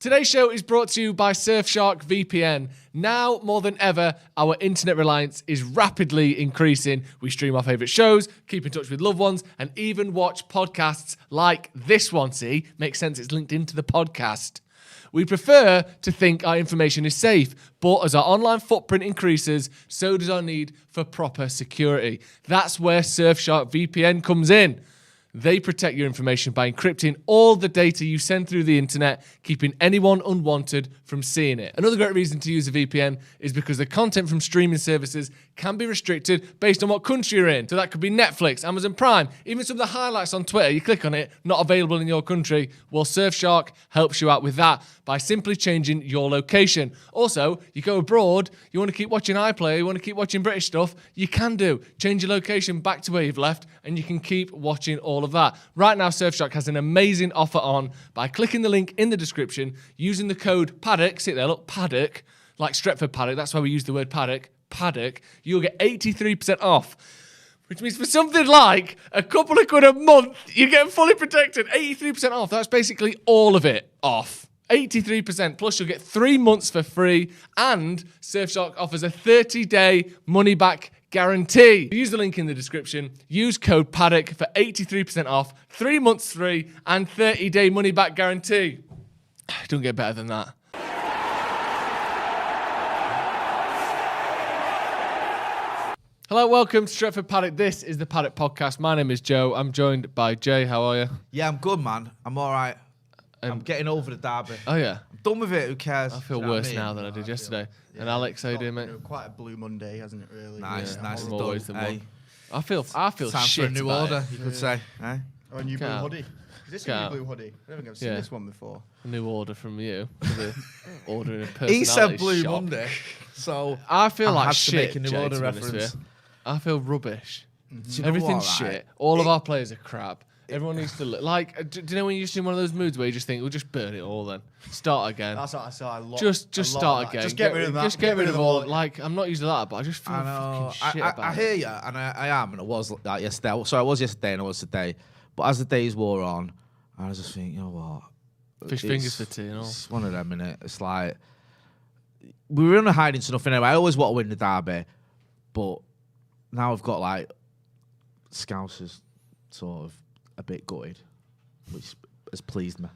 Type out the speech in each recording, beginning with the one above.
Today's show is brought to you by Surfshark VPN. Now, more than ever, our internet reliance is rapidly increasing. We stream our favourite shows, keep in touch with loved ones, and even watch podcasts like this one. See, makes sense, it's linked into the podcast. We prefer to think our information is safe, but as our online footprint increases, so does our need for proper security. That's where Surfshark VPN comes in. They protect your information by encrypting all the data you send through the internet, keeping anyone unwanted from seeing it. Another great reason to use a VPN is because the content from streaming services can be restricted based on what country you're in. So that could be Netflix, Amazon Prime, even some of the highlights on Twitter. You click on it, not available in your country. Well, Surfshark helps you out with that by simply changing your location. Also, you go abroad, you want to keep watching iPlayer, you want to keep watching British stuff, you can do. Change your location back to where you've left, and you can keep watching all of that. Right now, Surfshark has an amazing offer on by clicking the link in the description, using the code Paddock, see it there, look, Paddock, like Stretford Paddock, that's why we use the word Paddock, you'll get 83% off. Which means for something like a couple of quid a month, you get fully protected. 83% off, that's basically all of it off. 83%, plus you'll get 3 months for free, and Surfshark offers a 30-day money-back guarantee. Use the link in the description, use code Paddock for 83% off, 3 months free, and 30-day money-back guarantee. Don't get better than that. Hello, welcome to Stretford Paddock. This is the Paddock Podcast. My name is Joe. I'm joined by Jay. How are you? Yeah, I'm good, man. I'm all right. I'm getting over the derby. Oh, yeah? I'm done with it. Who cares? I feel worse now than I did yesterday. Yeah, and Alex, how you doing, mate? Quite a blue Monday, hasn't it, really? Nice, Yeah, nice and more done. ways than Hey, one. I feel time shit for a new about order, it. you could say. Eh? Or a new blue Can't. hoodie. Is this Can't. a new blue hoodie? I don't think I've seen Yeah. this one before. A new order from you. For the ordering a personality He said Blue shop. Monday, so I feel I like had to shit, make a new Jay, order to be honest with reference. you. I feel rubbish. Do you know Everything's what, right? shit. All of our players are crap. Everyone needs to look like. Do you know when you're just in one of those moods where you just think, we'll just burn it all then, start again. That's what I saw. Just start again. Just get rid of that. Just get rid of all. it. Like, I'm not used to that, but I just feel I know. fucking shit about I it. hear you, and I am, and I was like yesterday. So I was yesterday, and I was today. But as the days wore on, I was just thinking, you know what? Fish fingers for tea and all. It's one of them, innit? It's like we were in a hiding to nothing anyway. I always want to win the derby, but now I've got like Scousers sort of a bit gutted, which has pleased me.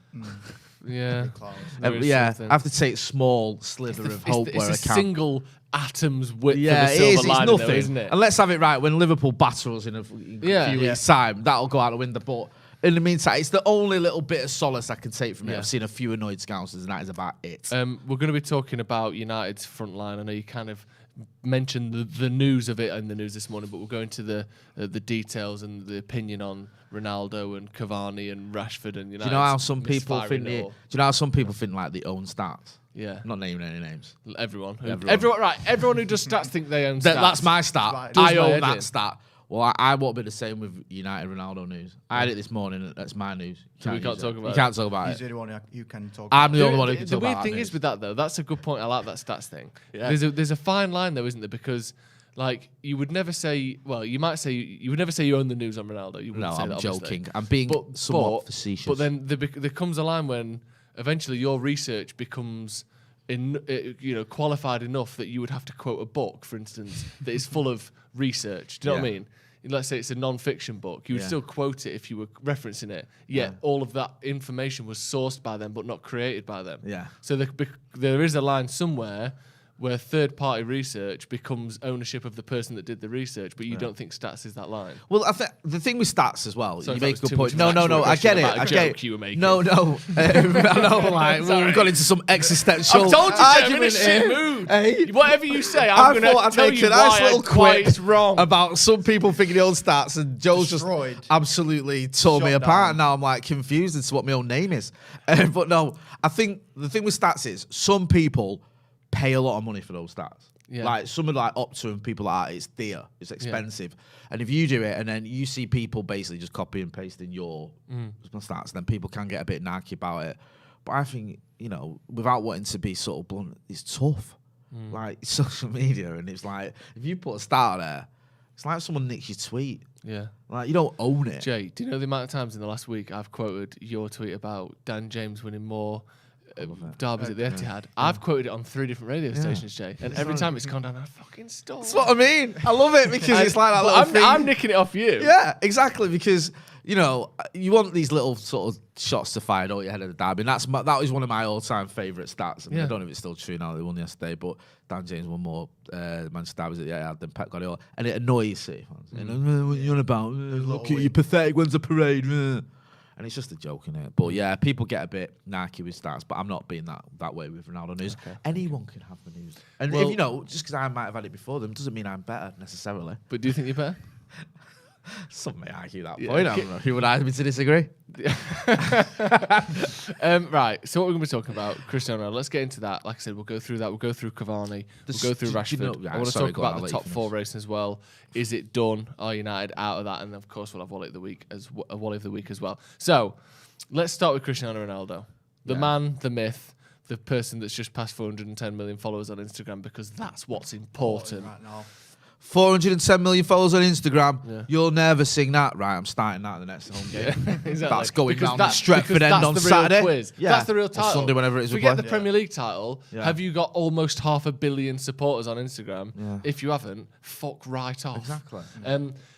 Yeah. Clouds. There is Yeah, something. I have to take a small sliver of hope it's where I a can. single atom's width Yeah, of a it silver is. It's lining, nothing. though, isn't it? And let's have it right. When Liverpool batter us in a few Yeah. weeks' time, that'll go out the window. But in the meantime, it's the only little bit of solace I can take from it. Yeah. I've seen a few annoyed Scousers, and that is about it. We're going to be talking about United's front line. I know you kind of mentioned the news of it in the news this morning, but we'll go into the details and the opinion on Ronaldo and Cavani and Rashford and United. Do you know how some people misfiring think? it Do all. you know how some people think like they own stats? Yeah. I'm not naming any names. Everyone. Everyone. Right. Everyone who does stats think they own stats. That's my stat. Right. Does I my own head that in. stat. Well, I won't be the same with United Ronaldo news. I had it this morning. That's my news. So we use can't it. talk about You it. can't talk about He's it. the only one who can talk. I'm the about only it. one who can The talk about weird that thing news. is with that, though, that's a good point. I like that stats thing. Yeah. There's a fine line, though, isn't there? Because, like, you would never say, well, you might say, you would never say you own the news on Ronaldo. You wouldn't No, say I'm that, obviously. joking. I'm being somewhat facetious. But then there comes a line when eventually your research becomes qualified enough that you would have to quote a book, for instance, that is full of research. Do you know what I Yeah. mean? Let's say it's a non-fiction book. You would Yeah. still quote it if you were referencing it. Yet all of that information was sourced by them, but not created by them. Yeah. So there is a line somewhere where third-party research becomes ownership of the person that did the research, but you don't think stats is that line. Well, I think the thing with stats as well, Sorry you if that make was a good too point. much No, of an no, actual I get it. question about a I get joke it. you were making. No, I know, like we've gone into some existential I've told you, Jay, I'm in a argument shit here. mood. Hey? Whatever you say, I I'm going thought to I'd tell make you a nice why little quip it's wrong. about some people thinking the own stats, and Joe's just Destroyed. absolutely tore me Shut apart. down. And now I'm like confused as to what my own name is. But no, I think the thing with stats is some people pay a lot of money for those stats. Yeah. Like some of like Opta and people like that, it's dear, it's expensive. And if you do it and then you see people basically just copy and pasting your stats, then people can get a bit narky about it. But I think, without wanting to be sort of blunt, it's tough. Like social media, and it's like if you put a star there, it's like someone nicks your tweet. Yeah. Like you don't own it. Jay, do you know the amount of times in the last week I've quoted your tweet about Dan James winning more derbies at the Etihad. I've quoted it on 3 different radio stations, Jay, and every time it's gone down a fucking storm. That's what I mean. I love it because it's like that little thing. I'm nicking it off you. Yeah, exactly. Because you want these little sort of shots to fire out your head of the derby, and that was one of my all-time favourite stats. I mean, I don't know if it's still true now. They won yesterday, but Dan James won more Manchester derbies at the Etihad than Pep Guardiola, and it annoys City fans. What are you on about? Look at you, pathetic. When's the parade? And it's just a joke, innit? But yeah, people get a bit narky with stats, but I'm not being that way with Ronaldo news. Okay. Anyone can have the news. And if, just because I might have had it before them doesn't mean I'm better necessarily. But do you think you're better? Some may argue that point. I don't know. Who would I me to disagree? Right. So what we're going to be talking about, Cristiano Ronaldo. Let's get into that. Like I said, we'll go through that. We'll go through Cavani. We'll go through Rashford. I want to talk about the top 4 racing as well. Is it done? Are United out of that? And of course, we'll have Wally of the week as well. So let's start with Cristiano Ronaldo, the man, the myth, the person that's just passed 410 million followers on Instagram, because that's what's important. Right now. 410 million followers on Instagram. Yeah. You'll never sing that. Right, I'm starting that in the next home game. Exactly. That's going down the Stretford end on Saturday. Quiz. Yeah. That's the real title. Or Sunday, whenever it is. If we get the Premier League title, have you got almost 500 million supporters on Instagram? Yeah. If you haven't, fuck right off. Exactly.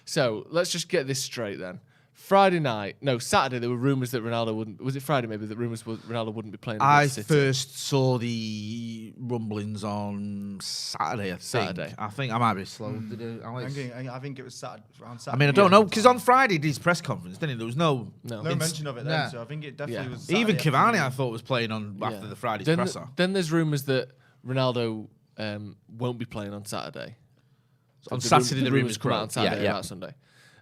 So let's just get this straight then. Saturday, there were rumours that Ronaldo wouldn't. Was it Friday maybe that rumours Ronaldo wouldn't be playing? I City? first saw the rumblings on Saturday. I think I might be slow. I think it was Saturday, around Saturday. I mean, I don't know, because on Friday he did his press conference, didn't he? There was no mention of it then, so I think it definitely was Saturday. Even Cavani, I thought, was playing on after the Friday's presser. Then there's rumours that Ronaldo won't be playing on Saturday. So on Saturday, the rumours come out on Saturday, about Sunday.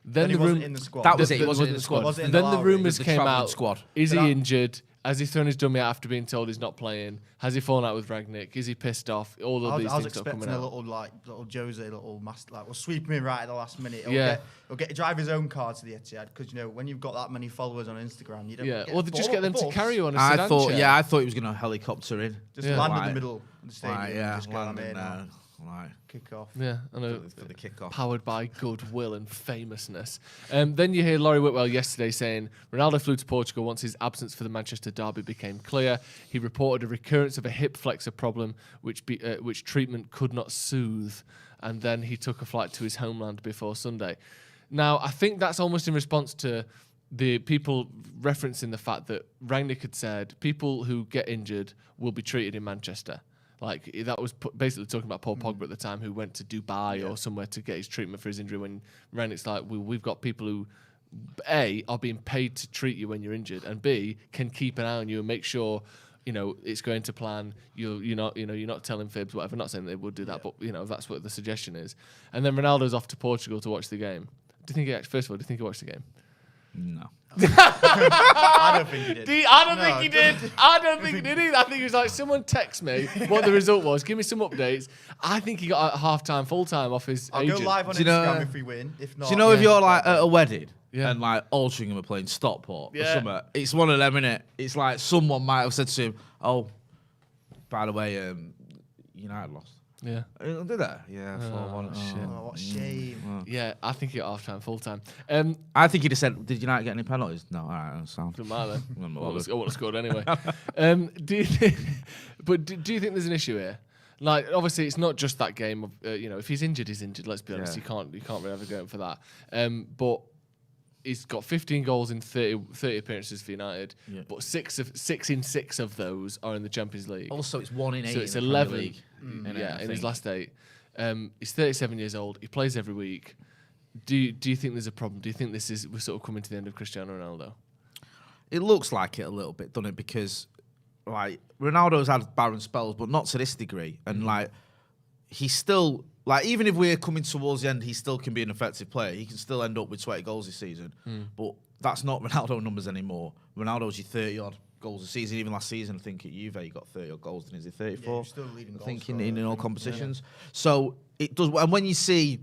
Then he wasn't in the squad. That was it. He wasn't in the squad. Then the rumours came out. Squad. Is he injured? Has he thrown his dummy out after being told he's not playing? Has he fallen out with Rangnick? Is he pissed off? All of these things are coming out. I was expecting a little Jose, little master, we'll sweep him in right at the last minute. He'll get drive his own car to the Etihad, because when you've got that many followers on Instagram, you don't. Yeah, or they just get them to carry you on a sedan chair. I thought he was going to helicopter in. Just land in the middle of the stadium. Just land in there. Kick off. Yeah, I know. For the kick-off. Powered by goodwill and famousness. Then you hear Laurie Whitwell yesterday saying Ronaldo flew to Portugal once his absence for the Manchester derby became clear. He reported a recurrence of a hip flexor problem, which treatment could not soothe, and then he took a flight to his homeland before Sunday. Now, I think that's almost in response to the people referencing the fact that Rangnick had said people who get injured will be treated in Manchester. Like, that was basically talking about Paul Pogba at the time, who went to Dubai or somewhere to get his treatment for his injury, when Rangnick's like, we've got people who, A, are being paid to treat you when you're injured, and B, can keep an eye on you and make sure, it's going to plan. You're not telling fibs, whatever. Not saying they would do that, but, that's what the suggestion is. And then Ronaldo's off to Portugal to watch the game. Do you think first of all, do you think he watched the game? No. I don't think he did. I don't think he did either. I think he was like, someone text me what the result was. Give me some updates. I think he got a half-time, full-time off his agent. I'll go live on Instagram if we win. If not... Do you know if you're like at a wedding and like Altrincham are playing Stockport or something? It's one of them, innit? It's like someone might have said to him, oh, by the way, United lost. Yeah. Did that? Yeah. Shit. Oh, what a shame. Yeah, I think he got half-time, full-time. I think he'd have said, did United get any penalties? No, all right, sound. Doesn't matter then. I would have scored anyway. Do you think there's an issue here? Like, obviously, it's not just that game of, if he's injured, he's injured, let's be honest. You can't really have a go for that. But he's got 15 goals in 30 appearances for United, but six in six of those are in the Champions League. Also, it's 1 in 8 so it's in 11 League. In his last 8. He's 37 years old. He plays every week. Do you think there's a problem? Do you think we're sort of coming to the end of Cristiano Ronaldo? It looks like it a little bit, doesn't it? Because like Ronaldo's had barren spells, but not to this degree. And like he's still like, even if we're coming towards the end, he still can be an effective player. He can still end up with 20 goals this season. But that's not Ronaldo numbers anymore. Ronaldo's your 30-odd goals a season. Even last season, I think at Juve, he got 30-odd goals. And is he 34? Yeah, still leading goals. I think in all competitions. Yeah. So it does. And when you see,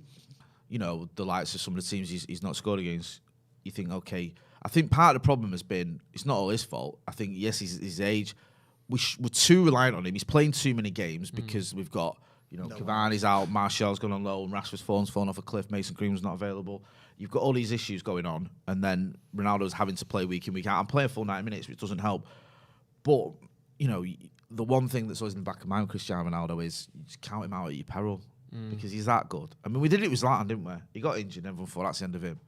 the likes of some of the teams he's not scored against, you think, okay. I think part of the problem has been, it's not all his fault. I think, yes, his age. We're too reliant on him. He's playing too many games because we've got, Cavani's out, Martial's gone on loan, Rashford's fallen off a cliff, Mason Green's not available. You've got all these issues going on, and then Ronaldo's having to play week in, week out. I'm playing full 90 minutes, which doesn't help. But you know, the one thing that's always in the back of my mind with Cristiano Ronaldo is you just count him out at your peril because he's that good. I mean, we did it with Zlatan, didn't we? He got injured and everyone thought that's the end of him.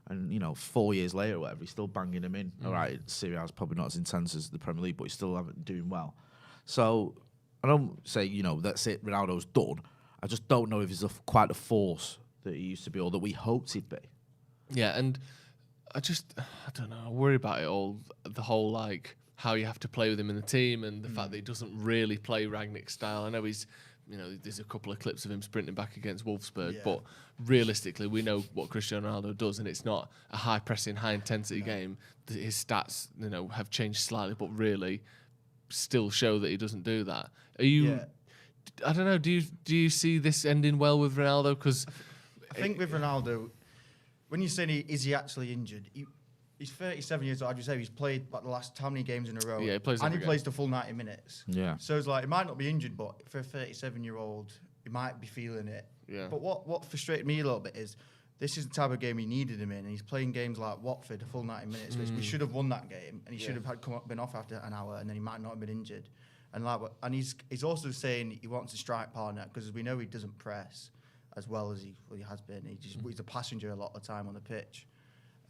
And, you know, 4 years later or whatever, he's still banging him in. All right, Serie A is probably not as intense as the Premier League, but he's still doing well. So I don't say, you know, that's it, Ronaldo's done. I just don't know if he's quite the force that he used to be or that we hoped he'd be. Yeah, and I don't know, I worry about it all. The whole, like, how you have to play with him in the team and the fact that he doesn't really play Rangnick style. I know he's, you know, there's a couple of clips of him sprinting back against Wolfsburg, but realistically, we know what Cristiano Ronaldo does, and it's not a high-pressing, high-intensity game. His stats, you know, have changed slightly, but really still show that he doesn't do that. Are you... Yeah. I don't know, do you see this ending well with Ronaldo? Because I think with Ronaldo, when you say is he actually injured, he's 37 years old. As you say, he's played like the last how many games in a row? Yeah, he plays the full 90 minutes. Yeah. So it's like he might not be injured, but for a 37-year-old, he might be feeling it. Yeah. But what frustrated me a little bit is this is the type of game he needed him in, and he's playing games like Watford a full 90 minutes, which we should have won that game, and he should have been off after an hour, and then he might not have been injured. And he's also saying he wants a strike partner because we know he doesn't press as well as he has been. He's a passenger a lot of the time on the pitch.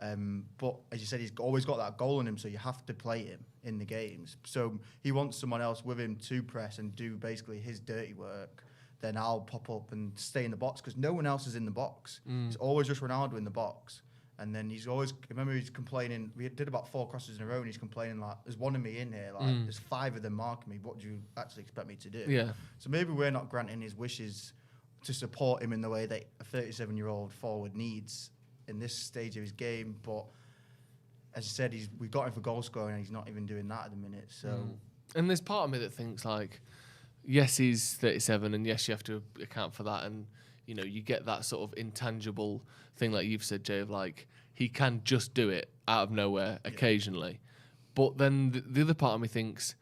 But as you said, he's always got that goal in him, so you have to play him in the games. So he wants someone else with him to press and do basically his dirty work. Then I'll pop up and stay in the box because no one else is in the box. It's always just Ronaldo in the box. And then he's complaining, we did about 4 crosses in a row and he's complaining like, there's one of me in here, like there's 5 of them marking me, what do you actually expect me to do? Yeah. So maybe we're not granting his wishes to support him in the way that a 37-year-old forward needs in this stage of his game, but as I said, we got him for goal scoring and he's not even doing that at the minute, so... And there's part of me that thinks like, yes, he's 37 and yes, you have to account for that and you know, you get that sort of intangible thing like you've said, Jay, of like, he can just do it out of nowhere occasionally. But then the other part of me thinks,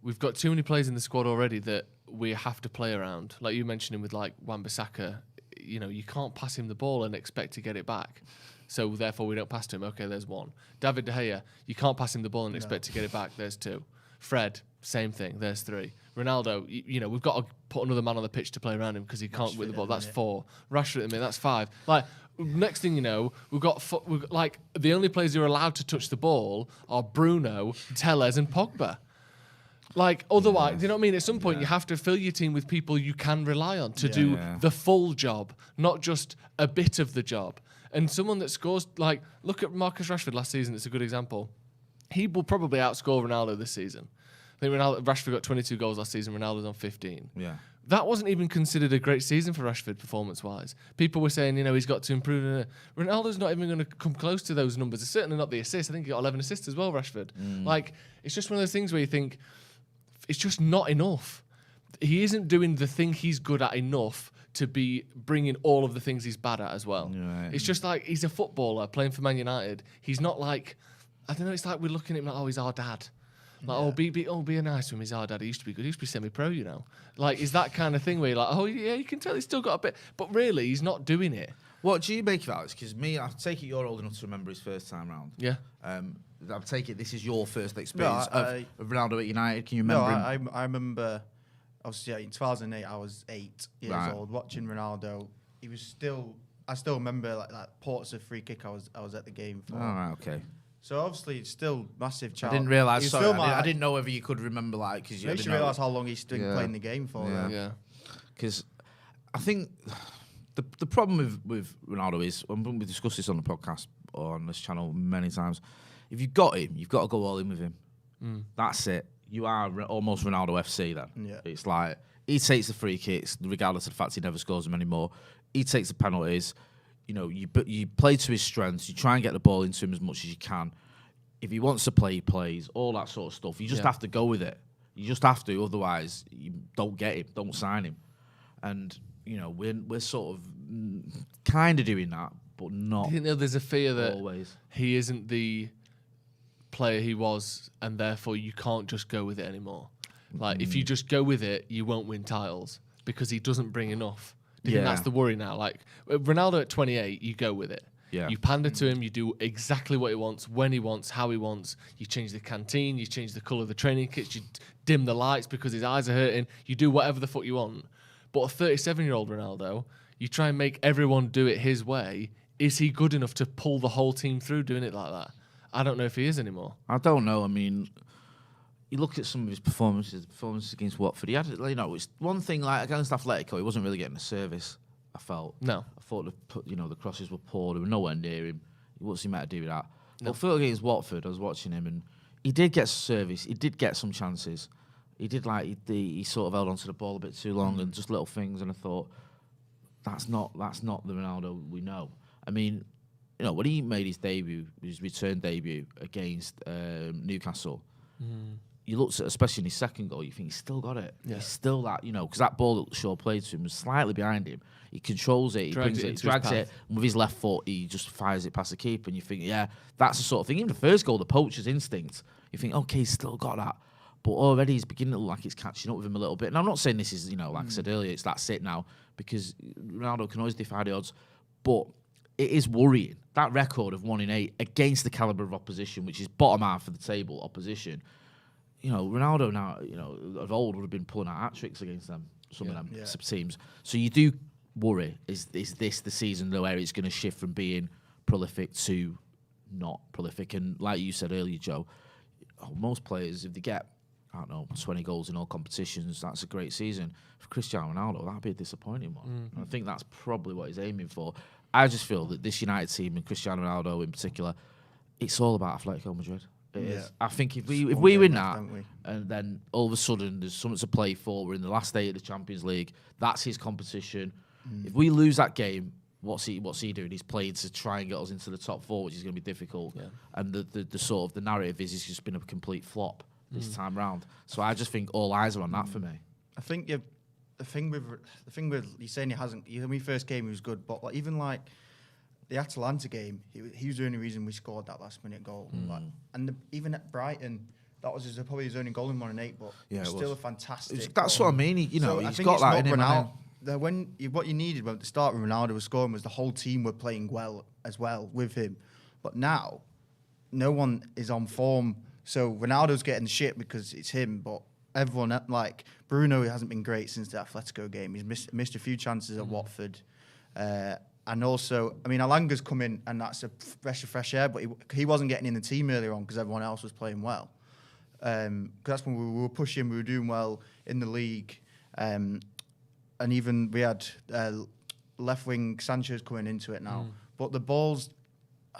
we've got too many players in the squad already that we have to play around. Like you mentioned him with like Wan-Bissaka, you know, you can't pass him the ball and expect to get it back. So therefore we don't pass to him. Okay, there's 1. David De Gea, you can't pass him the ball and expect to get it back. There's 2. Fred, same thing. There's 3. Ronaldo, you know, we've got to put another man on the pitch to play around him because he can't win the ball. That's 4. Rashford at the minute, that's 5. Like, next thing you know, we've got like the only players who are allowed to touch the ball are Bruno, Telles, and Pogba. Like, otherwise, you know what I mean? At some point, you have to fill your team with people you can rely on to do the full job, not just a bit of the job. And someone that scores, like, look at Marcus Rashford last season. It's a good example. He will probably outscore Ronaldo this season. I think Rashford got 22 goals last season. Ronaldo's on 15. Yeah. That wasn't even considered a great season for Rashford performance-wise. People were saying, you know, he's got to improve. Ronaldo's not even going to come close to those numbers. It's certainly not the assists. I think he got 11 assists as well, Rashford. Like, it's just one of those things where you think, it's just not enough. He isn't doing the thing he's good at enough to be bringing all of the things he's bad at as well. Right. It's just like, he's a footballer playing for Man United. He's not like, I don't know, it's like we're looking at him like, oh, he's our dad. Like, be a nice one. He's our dad. He used to be good. He used to be semi-pro, you know. Like, is that kind of thing where you're like, oh, yeah, you can tell he's still got a bit. But really, he's not doing it. What do you make of that? Because I take it you're old enough to remember his first time round. Yeah. I take it this is your first experience of Ronaldo at United. Can you remember him? I remember, obviously, in 2008, I was 8 years old, watching Ronaldo. He was still, I still remember, like, that Portsmouth free kick I was at the game for. Oh, right, okay. So obviously it's still massive child. I didn't realise. I didn't know whether you could remember like because you makes you realise how long he's been playing the game for. Yeah. Because I think the problem with Ronaldo is, and we discussed this on the podcast or on this channel many times. If you've got him, you've got to go all in with him. That's it. You are almost Ronaldo FC then. Yeah. It's like he takes the free kicks regardless of the fact he never scores them anymore. He takes the penalties. You know, you play to his strengths. You try and get the ball into him as much as you can. If he wants to play, he plays. All that sort of stuff. You just have to go with it. You just have to. Otherwise, you don't get him. Don't sign him. And you know, we're sort of kind of doing that, but not. You know, there's a fear that always. He isn't the player he was, and therefore you can't just go with it anymore. Like if you just go with it, you won't win titles because he doesn't bring enough. Do you think that's the worry now? Like Ronaldo at 28, you go with it. Yeah. You pander to him. You do exactly what he wants, when he wants, how he wants. You change the canteen. You change the colour of the training kits. You dim the lights because his eyes are hurting. You do whatever the fuck you want. But a 37-year-old Ronaldo, you try and make everyone do it his way. Is he good enough to pull the whole team through doing it like that? I don't know if he is anymore. I don't know. I mean, you look at some of his performances against Watford. He had, it's one thing like against Atletico, he wasn't really getting a service. I felt. No. I thought the crosses were poor. They were nowhere near him. What's he meant to do with that? No. But for against Watford, I was watching him and he did get service. He did get some chances. He did he sort of held onto the ball a bit too long and just little things. And I thought that's not the Ronaldo we know. I mean, when he made his return debut against Newcastle, you looked at, especially in his second goal, you think he's still got it. Yeah. He's still that, because that ball that Shaw played to him was slightly behind him. He controls it, he drags it, and with his left foot, he just fires it past the keeper. And you think, yeah, that's the sort of thing. Even the first goal, the poacher's instinct, you think, okay, he's still got that. But already he's beginning to look like it's catching up with him a little bit. And I'm not saying this is, like I said earlier, that's it now, because Ronaldo can always defy the odds. But it is worrying. That record of 1 in 8 against the calibre of opposition, which is bottom half of the table opposition. Ronaldo now, of old would have been pulling out hat-tricks against them, some of them teams. So you do worry, is this the season where it's going to shift from being prolific to not prolific? And like you said earlier, Joe, most players, if they get, 20 goals in all competitions, that's a great season. For Cristiano Ronaldo, that'd be a disappointing one. I think that's probably what he's aiming for. I just feel that this United team, and Cristiano Ronaldo in particular, it's all about Atletico Madrid. It is. I think if we win that, and then all of a sudden there's something to play for, we're in the last 8 of the Champions League, that's his competition. If we lose that game, what's he doing? He's playing to try and get us into the top 4, which is going to be difficult. Yeah. And the sort of the narrative is it's just been a complete flop this time round. So I just think all eyes are on that for me. I think the thing with you saying he hasn't. When he first came, he was good, but even the Atalanta game, he was the only reason we scored that last-minute goal. Even at Brighton, that was probably his only goal in 1 in 8, but still a fantastic. That's goal. what I mean. He's got that in him. What you needed at the start when Ronaldo was scoring was the whole team were playing well as well with him. But now, no one is on form. So Ronaldo's getting shit because it's him, but everyone, like Bruno, hasn't been great since the Atletico game. He's missed a few chances at Watford. And also, Alanga's come in, and that's a breath of fresh air, but he wasn't getting in the team earlier on because everyone else was playing well. Because that's when we were pushing, we were doing well in the league. And even we had left wing Sanchez coming into it now. But the balls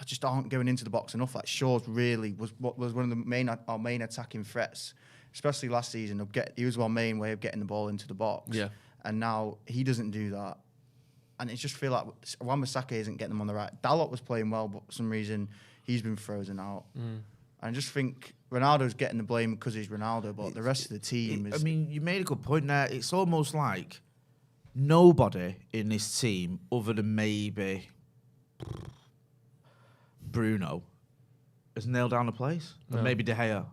just aren't going into the box enough. Like Shaw's really was one of the our main attacking threats, especially last season. He was our main way of getting the ball into the box. Yeah. And now he doesn't do that. And it just feel like Wan-Bissaka isn't getting them on the right. Dalot was playing well, but for some reason he's been frozen out. And I just think Ronaldo's getting the blame because he's Ronaldo, but the rest of the team is... you made a good point there. It's almost like nobody in this team, other than maybe Bruno, has nailed down a place. No. And maybe De Gea.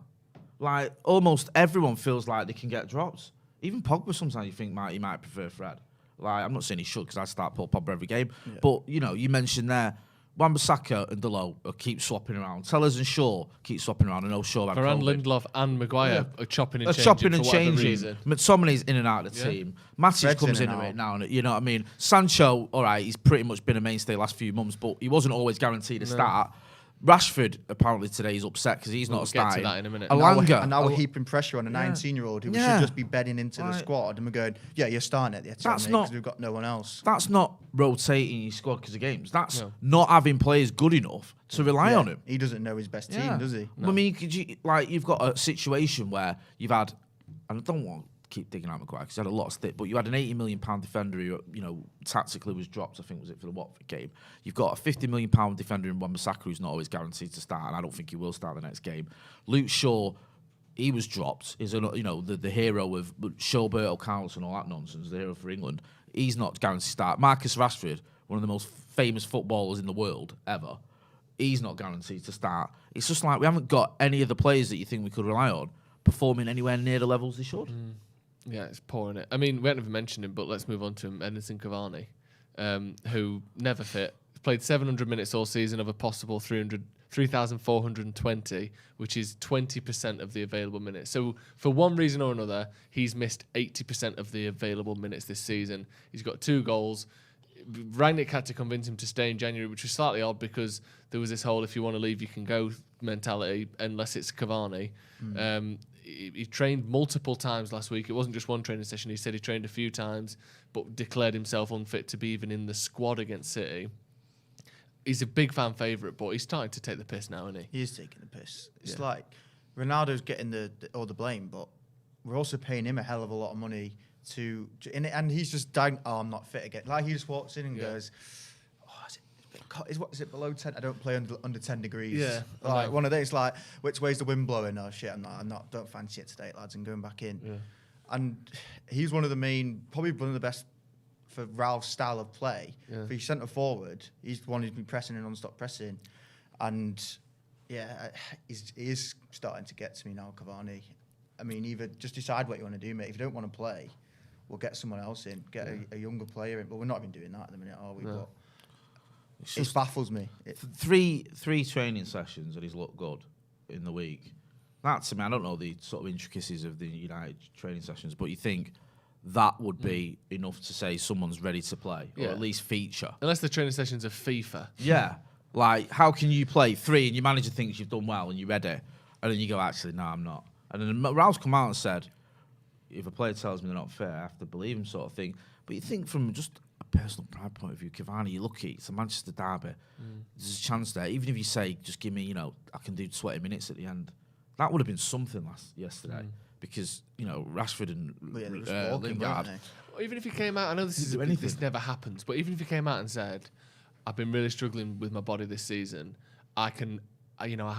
Like, almost everyone feels like they can get dropped. Even Pogba sometimes you think he might prefer Fred. Like, I'm not saying he should because I start Paul Pogba every game. Yeah. But, you mentioned there, Wan-Bissaka and Dalot keep swapping around. Tellers and Shaw keep swapping around. I know Shaw had Varane, Lindelof and Maguire are chopping and changing. McTominay's in and out of the team. Mattis comes into it now. You know what I mean? Sancho, all right, he's pretty much been a mainstay last few months, but he wasn't always guaranteed a start. Rashford, apparently today, is upset because he's not starting. Get to that in a minute. Alanga. And now we're heaping pressure on a 19-year-old who should just be bedding into the squad. And we're going, you're starting at the end because we've got no one else. That's not rotating your squad because of games. That's not having players good enough to rely on him. He doesn't know his best team, does he? No. I mean, you've got a situation where you've had, and I don't want to keep digging out Maguire because he had a lot of stick, but you had an £80 million defender who, tactically was dropped, I think, was it for the Watford game. You've got a £50 million defender in Wan-Bissaka who's not always guaranteed to start, and I don't think he will start the next game. Luke Shaw, he was dropped. Is the hero of Showbert accounts and all that nonsense, the hero for England. He's not guaranteed to start. Marcus Rashford, one of the most famous footballers in the world ever, he's not guaranteed to start. It's just like we haven't got any of the players that you think we could rely on performing anywhere near the levels they should. Yeah, it's poor, innit? I mean, we haven't even mentioned him, but let's move on to him. Edison Cavani, who never fit, played 700 minutes all season of a possible 3,420, which is 20% of the available minutes. So for one reason or another, he's missed 80% of the available minutes this season. He's got 2 goals. Rangnick had to convince him to stay in January, which was slightly odd because there was this whole if you want to leave, you can go mentality, unless it's Cavani. He trained multiple times last week. It wasn't just one training session. He said he trained a few times, but declared himself unfit to be even in the squad against City. He's a big fan favourite, but he's starting to take the piss now, isn't he? He is taking the piss. It's like Ronaldo's getting all the blame, but we're also paying him a hell of a lot of money and he's just dying. Oh, I'm not fit again. Like he just walks in and goes, is it below 10? I don't play under 10 degrees. Yeah. Like one of these, like, which way's the wind blowing? Oh shit, I'm not, don't fancy it today, lads, and going back in. Yeah. And he's probably one of the best for Ralph's style of play. Yeah. For his centre forward, he's the one who's been pressing and non-stop pressing. And he is starting to get to me now, Cavani. I mean, either just decide what you want to do, mate. If you don't want to play, we'll get someone else in, get a younger player in. But we're not even doing that at the minute, are we? No. But it baffles me. Three training sessions and he's looked good in the week. That, to me, I don't know the sort of intricacies of the United training sessions, but you think that would be enough to say someone's ready to play, or at least feature. Unless the training sessions are FIFA. Yeah. Like, how can you play 3 and your manager thinks you've done well and you're ready, and then you go, actually, no, I'm not. And then Ralph's come out and said, if a player tells me they're not fit, I have to believe him, sort of thing. But you think from just a personal pride point of view, Cavani, you're lucky. It's a Manchester derby. There's a chance there. Even if you say, just give me, I can do 20 minutes at the end. That would have been something yesterday. Because, Rashford and Lingard. Even if he came out, I know this never happens, but even if he came out and said, I've been really struggling with my body this season, I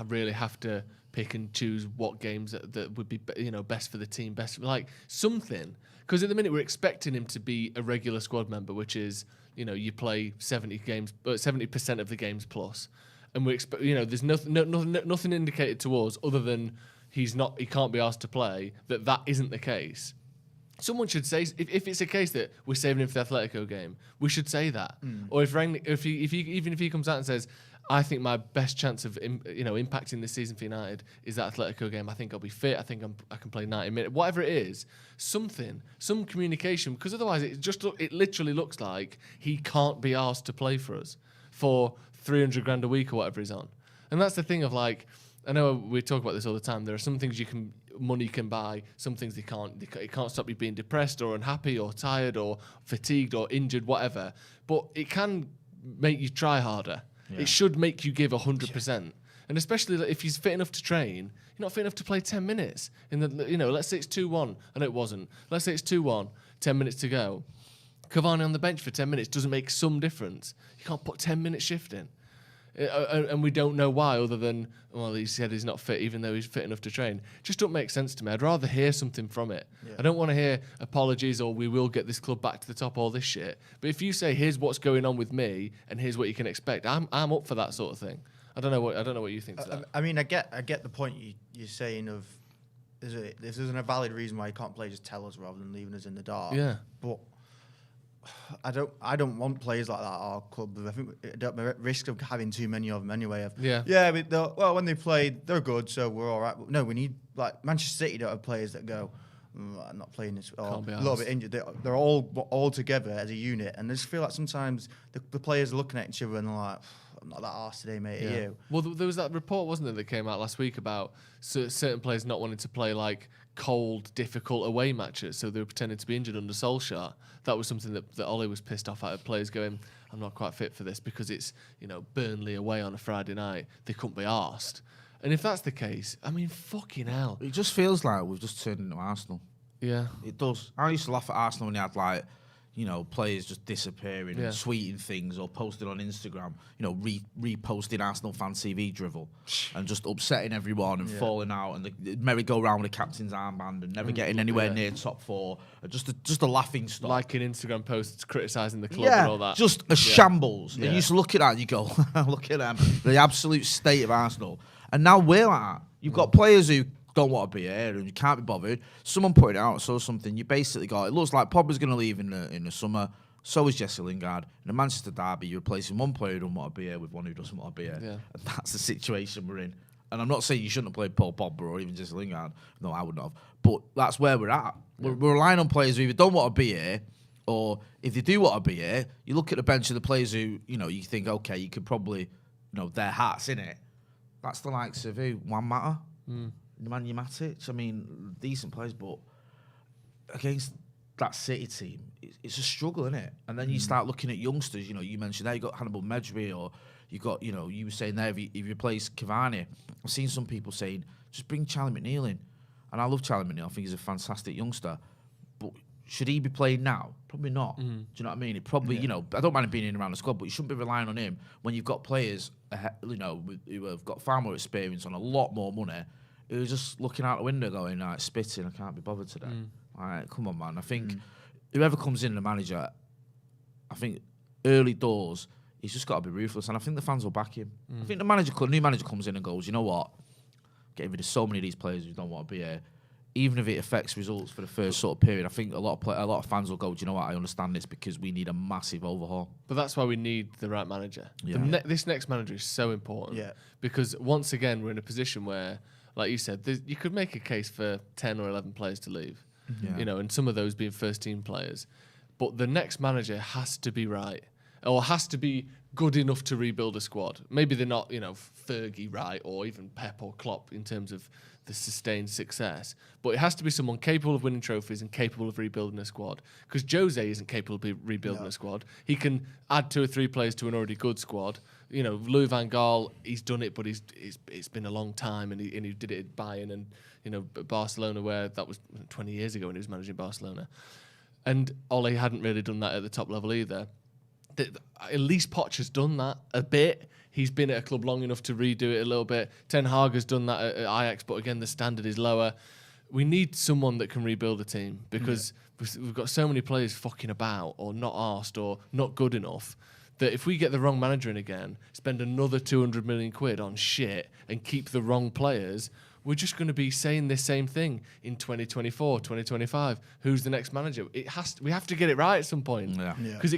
really have to pick and choose what games that would be best for the team, like something. Because at the minute we're expecting him to be a regular squad member, which is you play 70% of the games plus, and we expect there's nothing indicated to us other than he can't be asked to play that isn't the case. Someone should say, if it's a case that we're saving him for the Atletico game, we should say that. Or even if he comes out and says, I think my best chance of impacting this season for United is that Atletico game. I think I'll be fit. I think I can play 90 minutes. Whatever it is, some communication, because otherwise it literally looks like he can't be asked to play for us for 300 grand a week or whatever he's on. And that's the thing of like, I know we talk about this all the time. There are some things money can buy, some things they can't. It can't stop you being depressed or unhappy or tired or fatigued or injured, whatever. But it can make you try harder. Yeah. It should make you give 100%. And especially if he's fit enough to train, you're not fit enough to play 10 minutes. Let's say it's 2-1. I know it wasn't. Let's say it's 2-1, 10 minutes to go. Cavani on the bench for 10 minutes doesn't make some difference. You can't put 10 minute shift in. And we don't know why, other than, he said he's not fit, even though he's fit enough to train. Just don't make sense to me. I'd rather hear something from it. Yeah. I don't want to hear apologies or we will get this club back to the top, all this shit. But if you say, here's what's going on with me and here's what you can expect, I'm up for that sort of thing. I don't know what you think to that. I mean, I get the point you're saying of if there's a valid reason why you can't play, just tell us rather than leaving us in the dark. Yeah. But I don't want players like that at our club. I think at risk of having too many of them anyway. When they play, they're good, so we're all right. But no, we need, like, Manchester City don't have players that go, I'm not playing this, or a little bit injured. They're all together as a unit, and I just feel like sometimes the players are looking at each other and they're like, I'm not that arse today, mate. Are you? Well, there was that report, wasn't there, that came out last week about certain players not wanting to play like cold, difficult away matches, so they were pretending to be injured under Solskjaer. That was something that Ole was pissed off at. Players going, I'm not quite fit for this because it's Burnley away on a Friday night. They couldn't be arsed. And if that's the case, I mean, fucking hell. It just feels like we've just turned into Arsenal. Yeah. It does. I used to laugh at Arsenal when they had, like, players just disappearing and tweeting things or posting on Instagram, reposting Arsenal Fan TV drivel and just upsetting everyone and falling out and the merry-go-round with the captain's armband and never getting anywhere near top 4. Just a laughing stock. Liking Instagram posts criticising the club and all that. Just a shambles. And you used to look at that and you go, look at them, the absolute state of Arsenal. And now we're like that. You've got players who don't want to be here and you can't be bothered. Someone pointed out, saw something. You basically got, it looks like Pogba's going to leave in the summer. So is Jesse Lingard. In the Manchester derby, you're replacing one player who doesn't want to be here with one who doesn't want to be here. Yeah. And that's the situation we're in. And I'm not saying you shouldn't have played Paul Pogba or even Jesse Lingard. No, I wouldn't have. But that's where we're at. We're relying on players who either don't want to be here, or if they do want to be here, you look at the bench of the players who, you think, okay, you could probably, their heart's in it. That's the likes of who? Juan Mata, Nemanja Matic. I mean, decent players, but against that City team, it's a struggle, isn't it? And then you start looking at youngsters. You mentioned there you got Hannibal Medri, or you got, you were saying there if you replace Cavani. I've seen some people saying just bring Charlie McNeil in, and I love Charlie McNeil. I think he's a fantastic youngster, but should he be playing now? Probably not. Do you know what I mean? It probably, I don't mind him being in around the squad, but you shouldn't be relying on him when you've got players, who have got far more experience on a lot more money, who are just looking out the window going, "No, it's spitting. I can't be bothered today." All right, come on, man. I think whoever comes in, the manager, I think early doors, he's just got to be ruthless, and I think the fans will back him. I think the new manager comes in and goes, "You know what? Getting rid of so many of these players who don't want to be here." Even if it affects results for the first sort of period, I think a lot of fans will go, "Do you know what? I understand this because we need a massive overhaul." But that's why we need the right manager. Yeah. This next manager is so important. Yeah. Because once again, we're in a position where, like you said, you could make a case for 10 or 11 players to leave. Yeah. And some of those being first team players. But the next manager has to be right, or has to be good enough to rebuild a squad. Maybe they're not, Fergie right, or even Pep or Klopp in terms of the sustained success. But it has to be someone capable of winning trophies and capable of rebuilding a squad. Because Jose isn't capable of rebuilding a squad. He can add 2 or 3 players to an already good squad. Louis van Gaal, he's done it, but it's been a long time, and he did it at Bayern and Barcelona, where that was 20 years ago when he was managing Barcelona. And Ole hadn't really done that at the top level either. At least Poch has done that a bit. He's been at a club long enough to redo it a little bit. Ten Hag has done that at Ajax, but again, the standard is lower. We need someone that can rebuild a team, because we've got so many players fucking about, or not asked, or not good enough, that if we get the wrong manager in again, spend another 200 million quid on shit and keep the wrong players, we're just going to be saying this same thing in 2024, 2025. Who's the next manager? We have to get it right at some point. Yeah. Because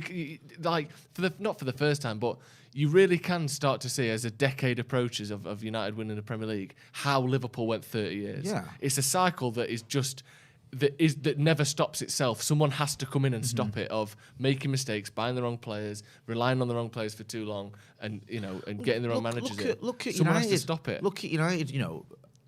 not for the first time, but you really can start to see, as a decade approaches of United winning the Premier League, how Liverpool went 30 years. Yeah. It's a cycle that is just that never stops itself. Someone has to come in and stop it, of making mistakes, buying the wrong players, relying on the wrong players for too long, and getting the wrong managers in. Look at Someone United. has to stop it. Look at United.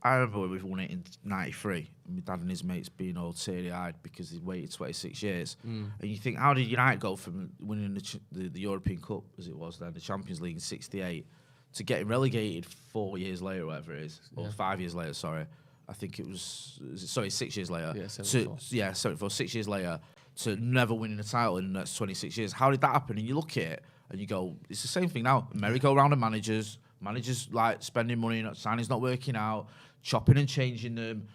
I remember when we won it in '93. My dad and his mates being all teary-eyed because they'd waited 26 years. And you think, how did United go from winning the European Cup, as it was then, the Champions League in '68, to getting relegated 4 years later, whatever it is, or 5 years later? Sorry, I think it was 6 years later. Yeah, 74. 74. 6 years later, to never winning a title in the next 26 years. How did that happen? And you look at it and you go, it's the same thing now. Merry-go-round of managers like spending money, signings not working out, chopping and changing them,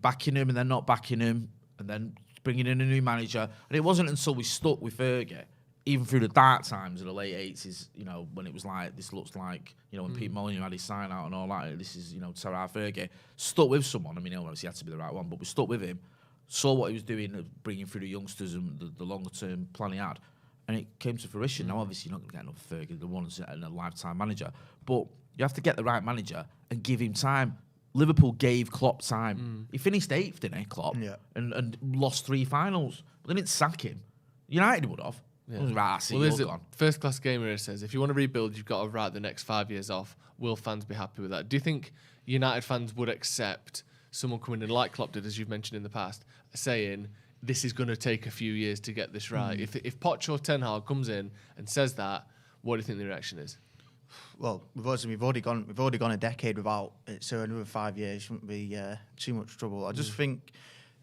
backing them and then not backing them, and then bringing in a new manager. And it wasn't until we stuck with Fergie, even through the dark times of the late 80s, when it was like, this looks like, when Pete Molyneux had his sign out and all that, this is, Terra Fergie, stuck with someone. I mean, obviously he had to be the right one, but we stuck with him, saw what he was doing, bringing through the youngsters and the longer term plan he had, and it came to fruition. Now, obviously, you're not going to get another Fergie, the one's a lifetime manager, but you have to get the right manager and give him time. Liverpool gave Klopp time. He finished 8th, didn't he, Klopp? Yeah. And lost 3 finals. But they didn't sack him. United would have. Yeah. It was right, There's a first-class gamer who says, if you want to rebuild, you've got to write the next 5 years off. Will fans be happy with that? Do you think United fans would accept someone coming in like Klopp did, as you've mentioned in the past, saying, this is going to take a few years to get this right? If Poch or Ten Hag comes in and says that, what do you think the reaction is? Well, we've already gone a decade without it, so another 5 years shouldn't be too much trouble. I just think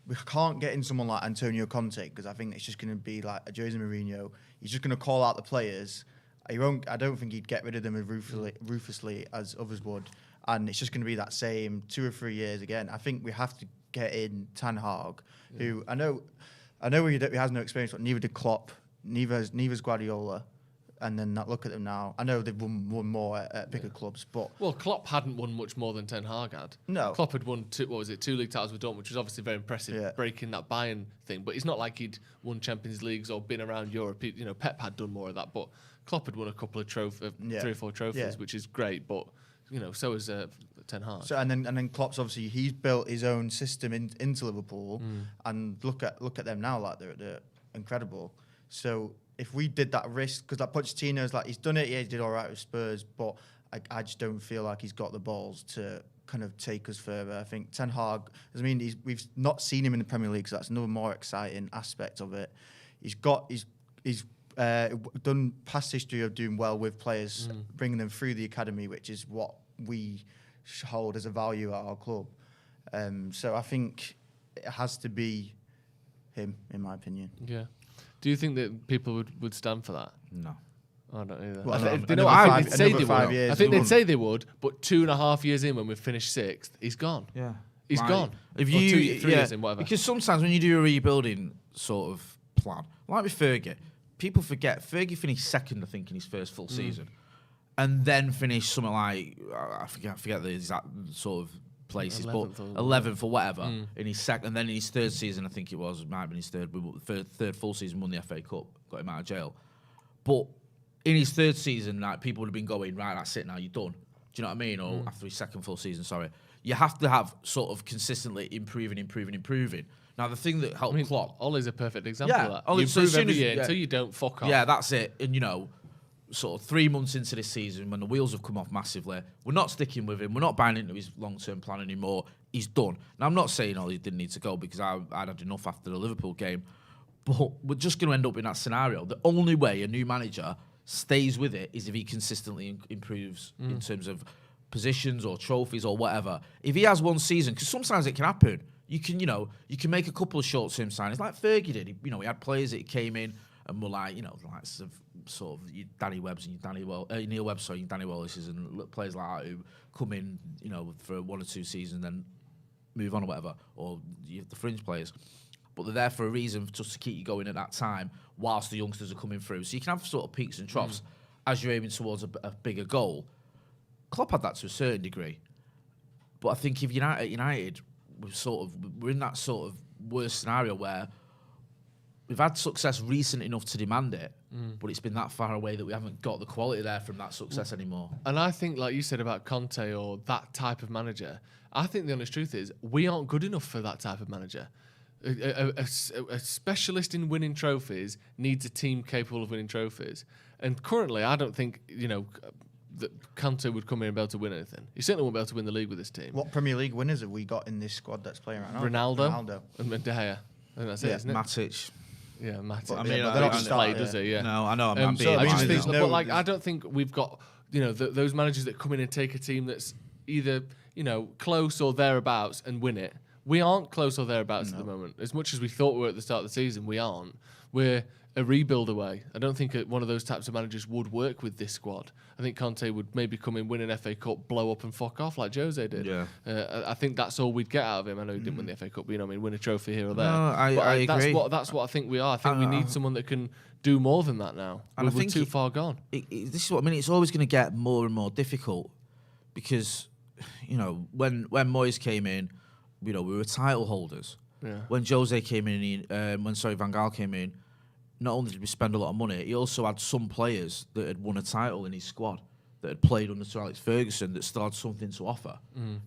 we can't get in someone like Antonio Conte, because I think it's just going to be like a Jose Mourinho. He's just going to call out the players. I don't think he'd get rid of them as ruthlessly as others would, and it's just going to be that same 2 or 3 years again. I think we have to get in Ten Hag, who I know he has no experience, but neither did Klopp, neither's Guardiola. and then look at them now. I know they've won more at bigger clubs, but Well, Klopp hadn't won much more than Ten Hag had. No. Klopp had won 2 league titles with Dortmund, which was obviously very impressive, breaking that Bayern thing. But it's not like he'd won Champions Leagues or been around Europe. You know, Pep had done more of that, but Klopp had won a couple of 3 or 4 trophies, which is great. But you know, so is Ten Hag. So and then Klopp's obviously he's built his own system into Liverpool, and look at them now, like they're incredible. So if we did that risk, because like Pochettino's like he's done it, he did all right with Spurs, but I just don't feel like he's got the balls to kind of take us further. I think Ten Hag, we've not seen him in the Premier League, so that's another more exciting aspect of it. He's done past history of doing well with players, bringing them through the academy, which is what we hold as a value at our club. So I think it has to be him, in my opinion. Yeah. Do you think that people would stand for that? No. I don't either. Well, I think they'd say they would. I think they'd say they would, but 2.5 years in, when we've finished 6th, he's gone. Yeah. He's gone. If Or you 3 years in, whatever. Because sometimes when you do a rebuilding sort of plan, like with Fergie, people forget Fergie finished 2nd, I think, in his first full season, and then finished something like I forget the exact sort of places, 11th but 11th or whatever in his second, and then in his 3rd season, I think it might have been his third full season, won the FA Cup, got him out of jail. But in his 3rd season, like people would have been going, right, that's it now, you're done. Do you know what I mean? Or after his 2nd full season, sorry. You have to have sort of consistently improving. Now, the thing that helped Klopp... Ole's a perfect example of that. You so improve every year until you don't fuck off. Yeah, that's it. And, you know, sort of 3 months into this season, when the wheels have come off massively, we're not sticking with him. We're not buying into his long-term plan anymore. He's done. Now, I'm not saying Ole didn't need to go, because I'd had enough after the Liverpool game. But we're just going to end up in that scenario. The only way a new manager stays with it is if he consistently improves in terms of positions or trophies or whatever. If he has one season, because sometimes it can happen, you can make a couple of short-term signings like Fergie did. He had players that came in and were like, like sort of your Danny Webbs and your Neil Webb, sorry, your Danny Wallace's and players like that who come in, for 1 or 2 seasons and then move on or whatever, or the fringe players. But they're there for a reason, just to keep you going at that time whilst the youngsters are coming through. So you can have sort of peaks and troughs as you're aiming towards a bigger goal. Klopp had that to a certain degree. But I think if United, we're in that sort of worst scenario where we've had success recent enough to demand it, but it's been that far away that we haven't got the quality there from that success anymore. And I think, like you said about Conte or that type of manager, I think the honest truth is we aren't good enough for that type of manager. A specialist in winning trophies needs a team capable of winning trophies. And currently, I don't think, that Conte would come in and be able to win anything. He certainly won't be able to win the league with this team. What Premier League winners have we got in this squad that's playing right now? Ronaldo. And De Gea. I think that's it, isn't it? Matic. Yeah, Matic. But, I mean, but they're not doesn't play, does he? Yeah. No, I know. I just think, no, I don't think we've got, those managers that come in and take a team that's either, close or thereabouts and win it. We aren't close or thereabouts at the moment. As much as we thought we were at the start of the season, we aren't. We're a rebuild away. I don't think one of those types of managers would work with this squad. I think Conte would maybe come in, win an FA Cup, blow up and fuck off like Jose did. Yeah. I think that's all we'd get out of him. I know he didn't win the FA Cup, but win a trophy here or there. No, I agree. That's what I think we are. I think we need someone that can do more than that now. And we're too far gone. This is what I mean. It's always going to get more and more difficult because, when Moyes came in, we were title holders. Yeah. When Jose came in, when Van Gaal came in, not only did we spend a lot of money, he also had some players that had won a title in his squad that had played under Sir Alex Ferguson that still had something to offer.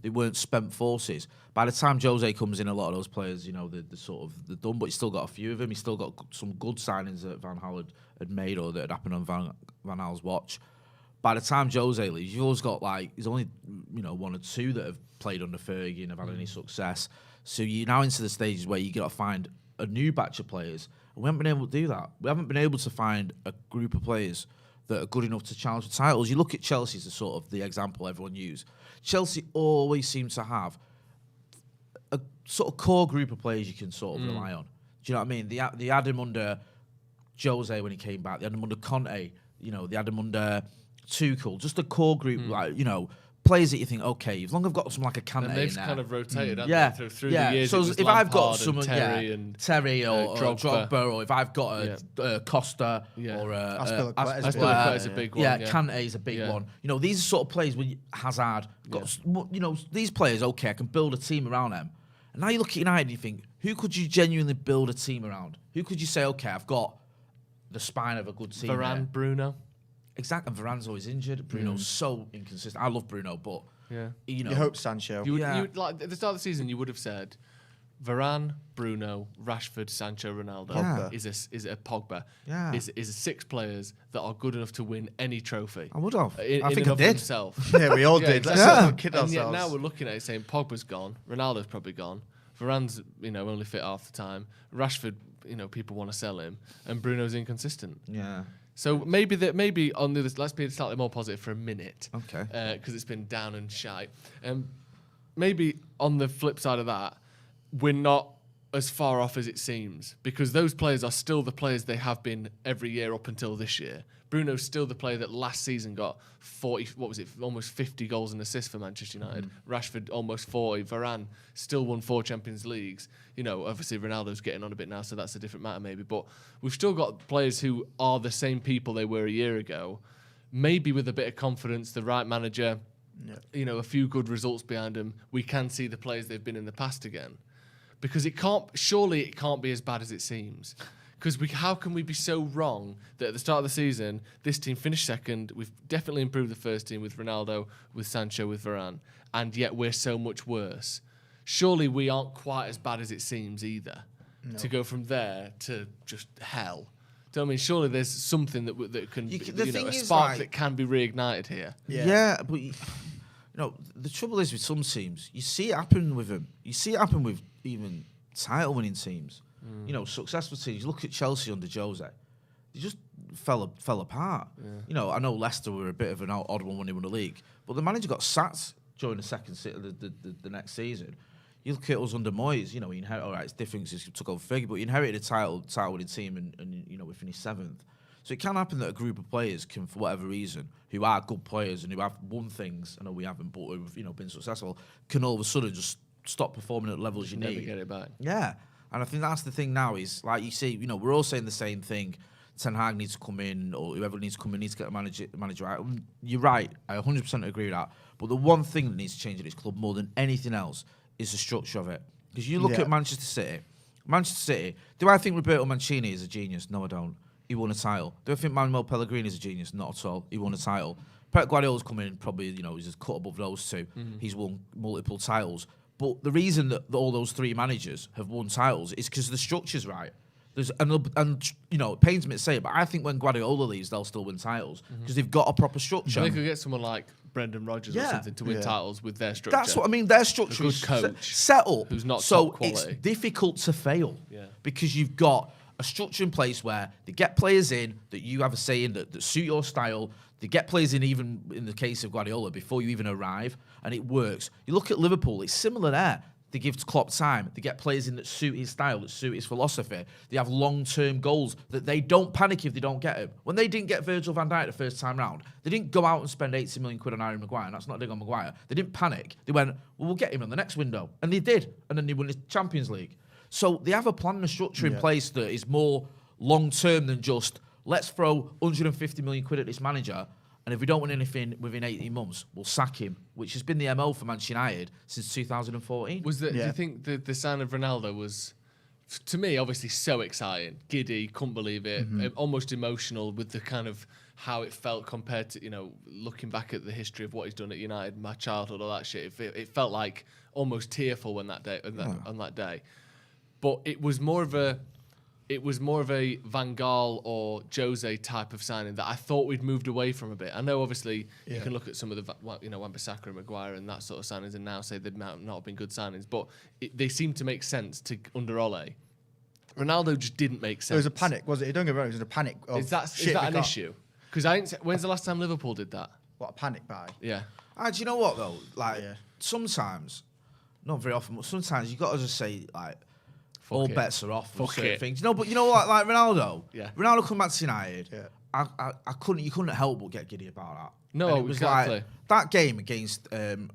They weren't spent forces. By the time Jose comes in, a lot of those players, they're done, but he's still got a few of them. He's still got some good signings that Van Gaal had made or that had happened on Van Gaal's watch. By the time Jose leaves, you've always got there's only 1 or 2 that have played under Fergie and have had any success. So you're now into the stages where you got to find a new batch of players. And we haven't been able to do that. We haven't been able to find a group of players that are good enough to challenge for titles. You look at Chelsea as sort of the example everyone uses. Chelsea always seems to have a sort of core group of players you can sort of rely on. Do you know what I mean? They had him under Jose when he came back. They had him under Conte. They had him under Tuchel. Just a core group, players that you think, okay, as long as I've got some like a Kante And they've in there. kind of rotated haven't they, through the years. So it was if I've got Lampard and someone, Terry or Drogba, or if I've got a Costa or Azpilicueta is a big one. Yeah, Kante is a big one. You know, these are sort of players when Hazard got, you know, these players, okay, I can build a team around them. And now you look at United and you think, who could you genuinely build a team around? Who could you say, okay, I've got the spine of a good team Varane, there. Bruno. Exactly, and Varane's always injured. Bruno's so inconsistent. I love Bruno, but you know, You hope Sancho. You like at the start of the season, you would have said Varane, Bruno, Rashford, Sancho, Ronaldo is a Pogba. Yeah. Is 6 players that are good enough to win any trophy. I would have. In I think and I of did. Himself. Yeah, we all did. Exactly. Let's not kid And ourselves. yet now we're looking at it saying Pogba's gone, Ronaldo's probably gone, Varane's only fit half the time, Rashford people want to sell him, and Bruno's inconsistent. Yeah. So maybe on the let's be slightly more positive for a minute. Okay. Because it's been down and shy. Maybe on the flip side of that, we're not as far off as it seems, because those players are still the players they have been every year up until this year. Bruno's still the player that last season got 40, almost 50 goals and assists for Manchester United. Rashford almost 40. Varane still won 4 Champions Leagues. Obviously Ronaldo's getting on a bit now, so that's a different matter maybe. But we've still got players who are the same people they were a year ago. Maybe with a bit of confidence, the right manager, a few good results behind them, we can see the players they've been in the past again. Because surely it can't be as bad as it seems. Because how can we be so wrong that at the start of the season, this team finished second, we've definitely improved the first team with Ronaldo, with Sancho, with Varane, and yet we're so much worse. Surely we aren't quite as bad as it seems either. No. To go from there to just hell. Do you know what I mean? Surely there's something that can, a spark that can be reignited here. Yeah, but the trouble is with some teams, you see it happen with them. You see it happen with even title-winning teams. Successful teams. Look at Chelsea under Jose. They just fell apart. Yeah. I know Leicester were a bit of an odd one when they won the league, but the manager got sacked during the next season. You look at us under Moyes. He inherited. All right, it's different because he took over Fergie, but he inherited a title-winning team, and we finished 7th. So it can happen that a group of players can, for whatever reason, who are good players and who have won things, I know we haven't, but who've been successful, can all of a sudden just stop performing at the levels you need. Never get it back. Yeah. And I think that's the thing now is, like you see, we're all saying the same thing. Ten Hag needs to come in, or whoever needs to come in needs to get the manager right. You're right. I 100% agree with that. But the one thing that needs to change at this club more than anything else is the structure of it. Because you look at Manchester City, do I think Roberto Mancini is a genius? No, I don't. He won a title. Do I think Manuel Pellegrini is a genius? Not at all. He won a title. Pep Guardiola's come in, probably, he's just cut above those two. Mm-hmm. He's won multiple titles. But the reason that all those 3 managers have won titles is because the structure's right. It pains me to say it, but I think when Guardiola leaves, they'll still win titles because they've got a proper structure. They could get someone like Brendan Rodgers or something to win titles with their structure. That's what I mean. Their structure is set up, who's not so top quality. It's difficult to fail because you've got a structure in place where they get players in that you have a say in that suit your style. They get players in, even in the case of Guardiola, before you even arrive, and it works. You look at Liverpool, it's similar there. They give Klopp time. They get players in that suit his style, that suit his philosophy. They have long-term goals that they don't panic if they don't get him. When they didn't get Virgil van Dijk the first time round, they didn't go out and spend 80 million quid on Harry Maguire. And that's not a dig on Maguire. They didn't panic. They went, well, we'll get him in the next window. And they did. And then they won the Champions League. So they have a plan and a structure in place that is more long-term than just, let's throw 150 million quid at this manager, and if we don't win anything within 18 months, we'll sack him, which has been the MO for Manchester United since 2014. Do you think the sign of Ronaldo was, to me, obviously so exciting, giddy, couldn't believe it, almost emotional with the kind of how it felt compared to, looking back at the history of what he's done at United, my childhood, all that shit. It felt like almost tearful on that day. But it was more of a Van Gaal or Jose type of signing that I thought we'd moved away from a bit. I know, obviously, you can look at some of the, Wan-Bissaka and Maguire and that sort of signings and now say they might not have been good signings, but they seem to make sense under Ole. Ronaldo just didn't make sense. There was a panic, was it? Don't get me wrong, it was a panic. Is that an issue? Because when's the last time Liverpool did that? What, a panic buy? Yeah. Do you know what, though? Sometimes, not very often, but sometimes you got to just say, all bets are off with certain things. No, but like Ronaldo. Yeah. Ronaldo come back to United. Yeah. You couldn't help but get giddy about that. No, and it was exactly. like that game against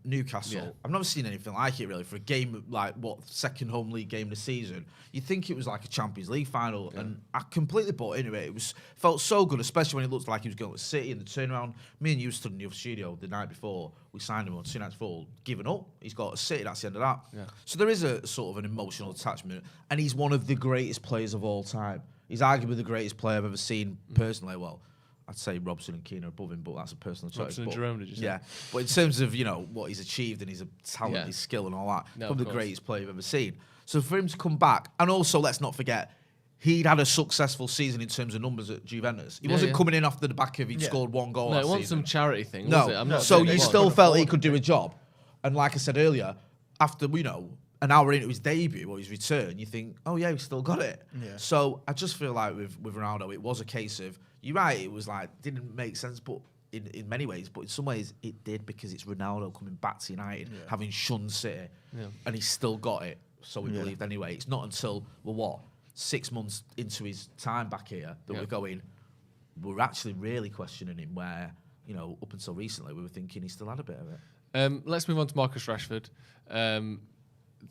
Newcastle. Yeah. I've never seen anything like it really for a game like second home league game of the season. You'd think it was like a Champions League final, and I completely bought into it. It felt so good, especially when it looked like he was going to City and the turnaround. Me and you stood in the other studio the night before. We signed him on 2 nights before, giving up. He's got a City. That's the end of that. Yeah. So there is a sort of an emotional attachment, and he's one of the greatest players of all time. He's arguably the greatest player I've ever seen personally. Well, I'd say Robson and Keane are above him, but that's a personal choice. Robson and Jerome, did you say? Yeah, but in terms of what he's achieved and his talent, his skill, and all that, probably the greatest player you've ever seen. So for him to come back, and also let's not forget, he'd had a successful season in terms of numbers at Juventus. He wasn't coming in after the back of he'd scored 1 goal. No, it wasn't some charity thing. Was it? I'm not so saying you still felt he could do a job, and like I said earlier, after an hour into his debut or his return, you think, oh yeah, he's still got it. Yeah. So I just feel like with Ronaldo, it was a case of, you're right, it was like, didn't make sense, but in many ways, but in some ways it did, because it's Ronaldo coming back to United, having shunned City, and he's still got it. So we believed anyway. It's not until, 6 months into his time back here that we're actually really questioning him, where, up until recently, we were thinking he still had a bit of it. Let's move on to Marcus Rashford.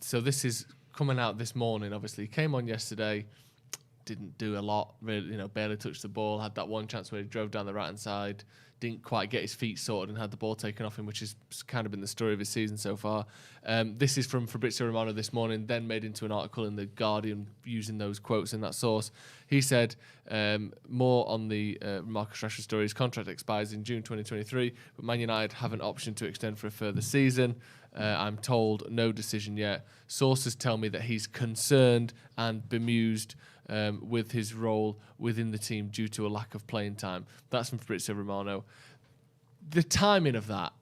So this is coming out this morning, obviously. He came on yesterday, didn't do a lot, really, barely touched the ball, had that one chance where he drove down the right-hand side, didn't quite get his feet sorted and had the ball taken off him, which has kind of been the story of his season so far. This is from Fabrizio Romano this morning, then made into an article in The Guardian using those quotes in that source. He said, more on the Marcus Rashford story, his contract expires in June 2023, but Man United have an option to extend for a further season. I'm told no decision yet. Sources tell me that he's concerned and bemused with his role within the team due to a lack of playing time. That's from Fabrizio Romano. The timing of that,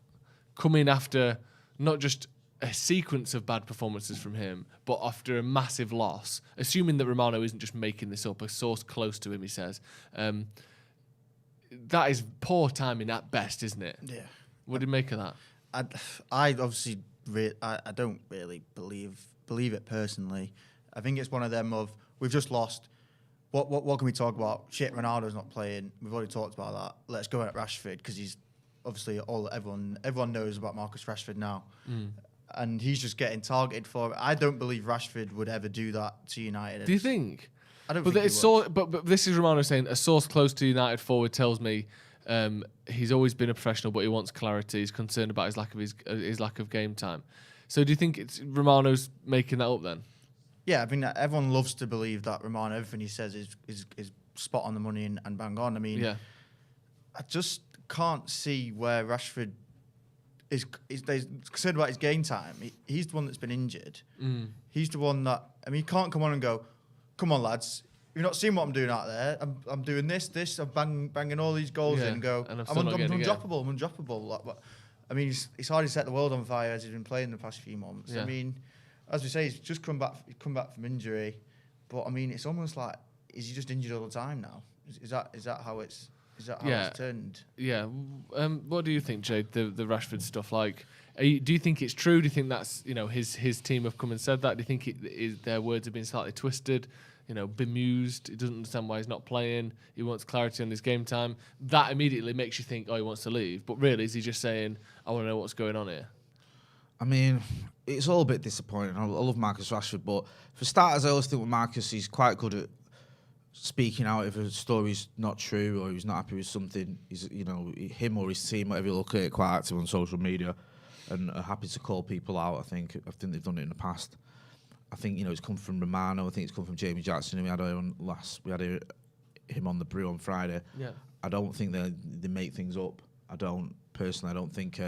coming after not just a sequence of bad performances from him, but after a massive loss, assuming that Romano isn't just making this up, a source close to him, he says, that is poor timing at best, isn't it? Yeah. What do you make of that? I obviously I don't really believe it personally. I think it's one of them of, we've just lost. What can we talk about? Shit, Ronaldo's not playing. We've already talked about that. Let's go at Rashford, because he's obviously everyone knows about Marcus Rashford now, and he's just getting targeted for it. I don't believe Rashford would ever do that to United. Do you think? I don't. But think it's but this is Romano saying, a source close to United forward tells me he's always been a professional, but he wants clarity. He's concerned about his lack of game time. So do you think it's Romano's making that up then? Yeah, I mean, everyone loves to believe that Romano, everything he says is spot on the money and bang on. I mean, I just can't see where Rashford is concerned about his game time. He's the one that's been injured. He's the one that, I mean, he can't come on and go, come on, lads, you've not seen what I'm doing out there. I'm doing this, I'm banging all these goals in and go, I'm undroppable. Like, I mean, he's hardly set the world on fire as he's been playing the past few months. Yeah. I mean, as we say, he's just come back from injury, but I mean, it's almost like, is he just injured all the time now? Is that how it's turned? Yeah. What do you think, Jade? The Rashford stuff, like, do you think it's true? Do you think that's his team have come and said that? Do you think their words have been slightly twisted? Bemused. He doesn't understand why he's not playing. He wants clarity on his game time. That immediately makes you think, oh, he wants to leave. But really, is he just saying, I want to know what's going on here? I mean, it's all a bit disappointing. I love Marcus Rashford, but for starters, I always think with Marcus, he's quite good at speaking out if a story's not true or he's not happy with something. He's, him or his team, whatever you look at, quite active on social media and are happy to call people out. I think they've done it in the past. I think it's come from Romano. I think it's come from Jamie Jackson. We had him on the brew on Friday. Yeah. I don't think they make things up. I don't think.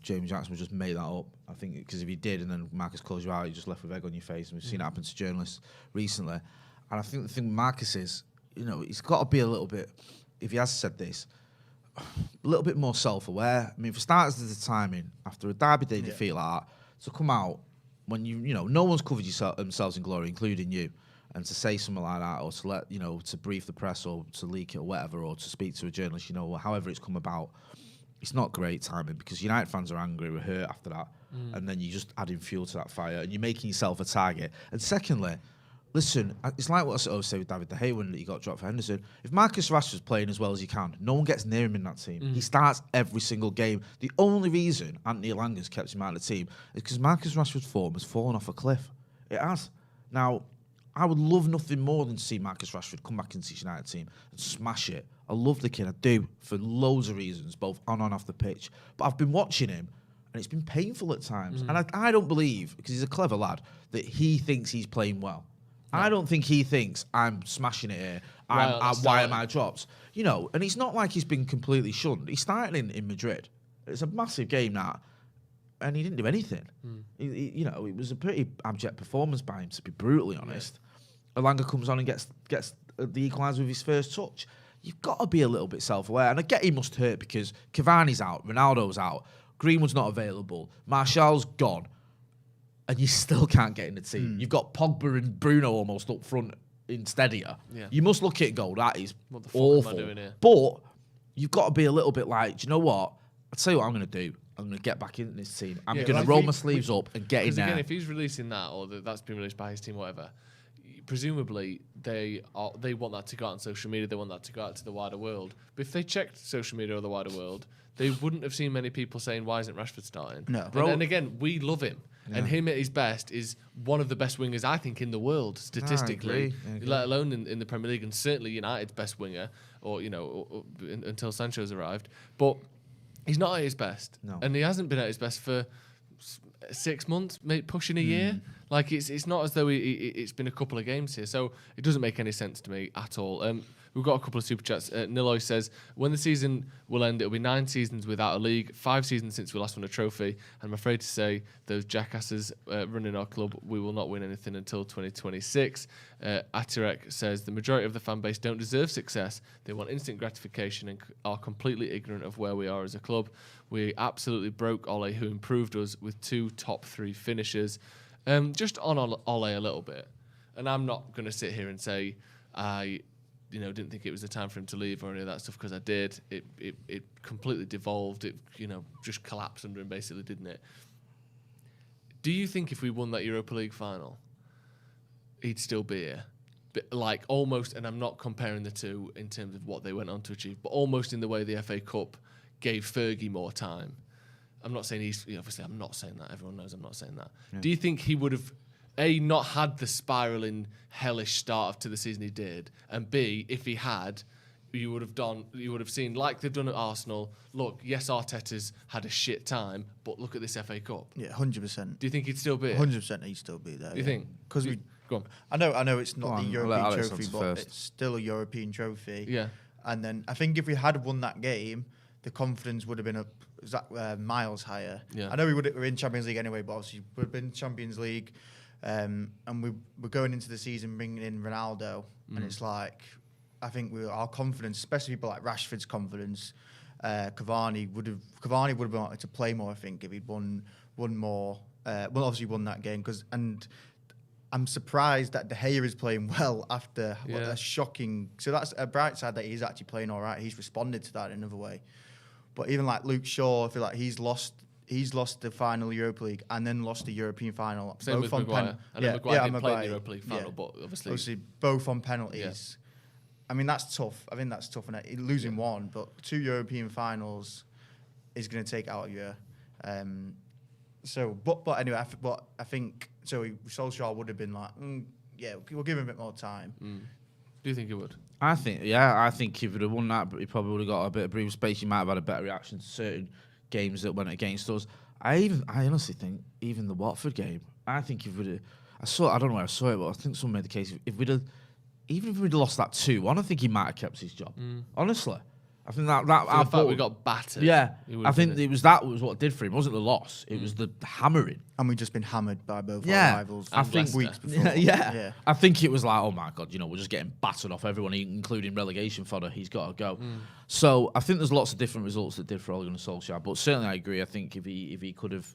Jamie Jackson would just make that up. I think because if he did, and then Marcus calls you out, you're just left with egg on your face. And we've seen it happen to journalists recently. And I think the thing with Marcus is, he's got to be a little bit, if he has said this, a little bit more self-aware. I mean, for starters, there's the timing. After a Derby Day defeat like that, to come out when no one's covered themselves in glory, including you, and to say something like that, or to let, to brief the press, or to leak it, or whatever, or to speak to a journalist, however it's come about, it's not great timing, because United fans are angry, we're hurt after that, and then you're just adding fuel to that fire, and you're making yourself a target. And secondly, Listen, it's like what I always say with David De Gea when he got dropped for Henderson. If Marcus Rashford's playing as well as he can, no one gets near him in that team. He starts every single game. The only reason Anthony Elanga's kept him out of the team is because Marcus Rashford's form has fallen off a cliff. It has. Now, I would love nothing more than to see Marcus Rashford come back into the United team and smash it. I love the kid, I do, for loads of reasons, both on and off the pitch. But I've been watching him, and it's been painful at times. And I don't believe, because he's a clever lad, that he thinks he's playing well. I don't think he thinks I'm smashing it here. Why am I dropped? You know, and it's not like he's been completely shunned. He started in Madrid. It's a massive game now, and he didn't do anything. You know, it was a pretty abject performance by him, to be brutally honest. Elanga comes on and gets the equaliser with his first touch. You've got to be a little bit self-aware. And I get he must hurt because Cavani's out, Ronaldo's out, Greenwood's not available, Martial's gone. And you still can't get in the team. You've got Pogba and Bruno almost up front instead of you. Yeah. You must look at it and go, that is what the fuck awful. Am I doing here? But you've got to be a little bit like, do you know what? I'll tell you what I'm going to do. I'm going to get back in this team. I'm going to roll my sleeves up and get in there. Again, if he's releasing that or that's been released by his team, whatever, presumably they want that to go out on social media. They want that to go out to the wider world. But if they checked social media or the wider world, they wouldn't have seen many people saying, why isn't Rashford starting? No. And again, we love him. Yeah. And him at his best is one of the best wingers, I think, in the world, statistically, I agree. Let alone in the Premier League, and certainly United's best winger, or until Sancho's arrived. But he's not at his best. No. And he hasn't been at his best for 6 months, maybe pushing a year. Like, it's not as though it's been a couple of games here. So it doesn't make any sense to me at all. We've got a couple of super chats. Niloy says, when the season will end, it'll be 9 seasons without a league, 5 seasons since we last won a trophy. And I'm afraid to say, those jackasses running our club, we will not win anything until 2026. Atirek says, the majority of the fan base don't deserve success. They want instant gratification and are completely ignorant of where we are as a club. We absolutely broke Ole, who improved us with 2 top 3 finishers. Just on Ole a little bit. And I'm not going to sit here and say, I didn't think it was the time for him to leave or any of that stuff, because I did. It completely devolved. It, just collapsed under him, basically, didn't it? Do you think if we won that Europa League final, he'd still be here? But like almost, and I'm not comparing the two in terms of what they went on to achieve, but almost in the way the FA Cup gave Fergie more time. I'm not saying obviously I'm not saying that. Everyone knows I'm not saying that. Yeah. Do you think he would have, A, not had the spiralling hellish start to the season he did, and B, if he had, you would have seen, like they've done at Arsenal, look, yes, Arteta's had a shit time, but look at this FA Cup. Yeah, 100%. Do you think he'd still be 100% he'd still be there. Do you think? Because go on. I know it's not the European trophy, but it's still a European trophy. Yeah. And then I think if we had won that game, the confidence would have been miles higher. Yeah. I know we were in Champions League anyway, but obviously we've been Champions League, and we're going into the season bringing in Ronaldo, and it's like, I think our confidence, especially people like Rashford's confidence, Cavani would have been wanting to play more. I think if he'd won more, obviously won that game, and I'm surprised that De Gea is playing well after what a shocking. So that's a bright side, that he's actually playing all right. He's responded to that in another way. But even like Luke Shaw, I feel like he's lost the final Europa League and then lost the European final. Same with Maguire. Maguire didn't play the Europa League final, but obviously both on penalties. Yeah. I mean, that's tough. I think that's tough. And losing one, but 2 European finals is going to take out a year. But anyway, I think Solskjaer would have been like, we'll give him a bit more time. Do you think he would? I think if he would have won that, but he probably would have got a bit of breathing space. He might have had a better reaction to certain games that went against us. I honestly think even the Watford game, I think if we'd have, I don't know where I saw it, but I think someone made the case, if we'd lost that 2-1, I think he might have kept his job. Honestly. I think that the fact we got battered. Yeah, I think that was what did for him. It wasn't the loss; it was the hammering. And we've just been hammered by both our rivals. I think weeks before. I think it was like, oh my god, we're just getting battered off everyone, including relegation fodder. He's got to go. So I think there's lots of different results that did for Ole Gunnar Solskjaer. But certainly, I agree. I think if he could have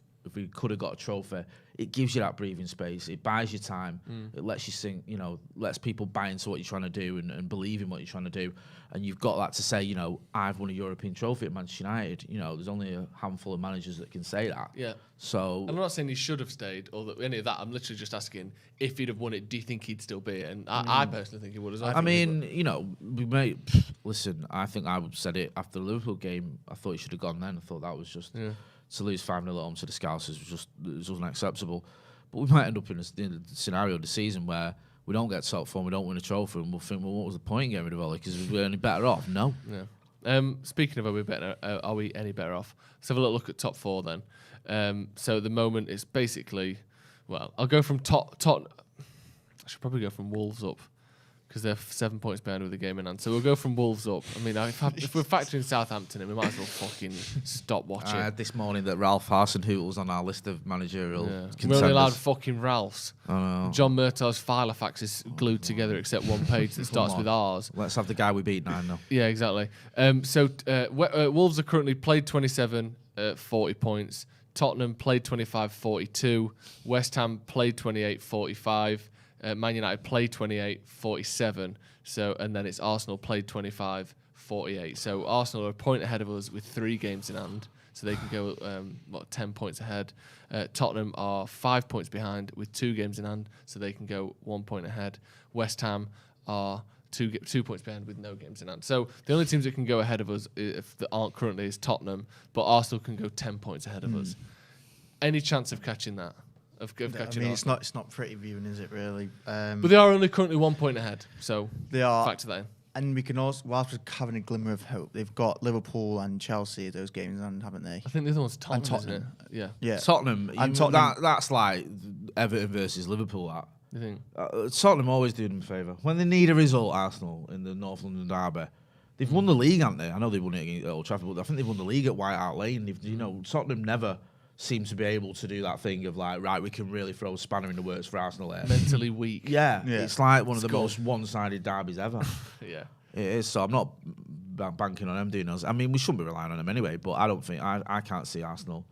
could have got a trophy, it gives you that breathing space. It buys you time. It lets you think, lets people buy into what you're trying to do and believe in what you're trying to do. And you've got that to say, I've won a European trophy at Manchester United. There's only a handful of managers that can say that. Yeah. So I'm not saying he should have stayed or any of that. I'm literally just asking if he'd have won it, do you think he'd still be it? And I personally think he would as well. I mean, listen, I think I said it after the Liverpool game. I thought he should have gone then. I thought that was just to lose 5-0 at home to the Scousers was unacceptable. But we might end up in a scenario of the season where we don't get top form, we don't win a trophy, and we'll think, well, what was the point in getting rid of Ole? Because we're only better off. No. Yeah. Speaking of are we any better off? Let's have a little look at top 4 then. So the moment is basically, well, I'll go from top. I should probably go from Wolves up because they're 7 points behind with the game in hand. So we'll go from Wolves up. I mean, if we're factoring Southampton in, we might as well fucking stop watching. I heard this morning that Ralph Hasenhüttl was on our list of managerial contenders. We're only allowed fucking Ralphs. I know. John Murtaugh's Filofax is glued together except one page that starts with R's. Let's have the guy we beat 9-0. Yeah, exactly. Wolves are currently played 27, 40 points. Tottenham played 25, 42. West Ham played 28, 45. Man United played 28, 47. And then it's Arsenal played 25, 48. So Arsenal are a point ahead of us with 3 games in hand. So they can go 10 points ahead. Tottenham are 5 points behind with 2 games in hand. So they can go 1 point ahead. West Ham are 2 points behind with no games in hand. So the only teams that can go ahead of us that aren't currently is Tottenham. But Arsenal can go 10 points ahead of us. Any chance of catching that? It's not pretty viewing, is it really? But they are only currently 1 point ahead, so they are. Factor that in. And we can also, whilst we're having a glimmer of hope, they've got Liverpool and Chelsea those games on, haven't they? I think the other one's Tottenham, isn't it? Yeah. Tottenham. That's like Everton versus Liverpool. That. You think? Tottenham always do them a favour. When they need a result, Arsenal in the North London derby, they've won the league, haven't they? I know they won it at Old Trafford, but I think they've won the league at White Hart Lane. Tottenham never seem to be able to do that thing of like, right, we can really throw a spanner in the works for Arsenal here. Mentally weak. Yeah. It's like one of the most one-sided derbies ever. Yeah. It is, so I'm not banking on them doing us. I mean, we shouldn't be relying on them anyway, but I don't think, I can't see Arsenal.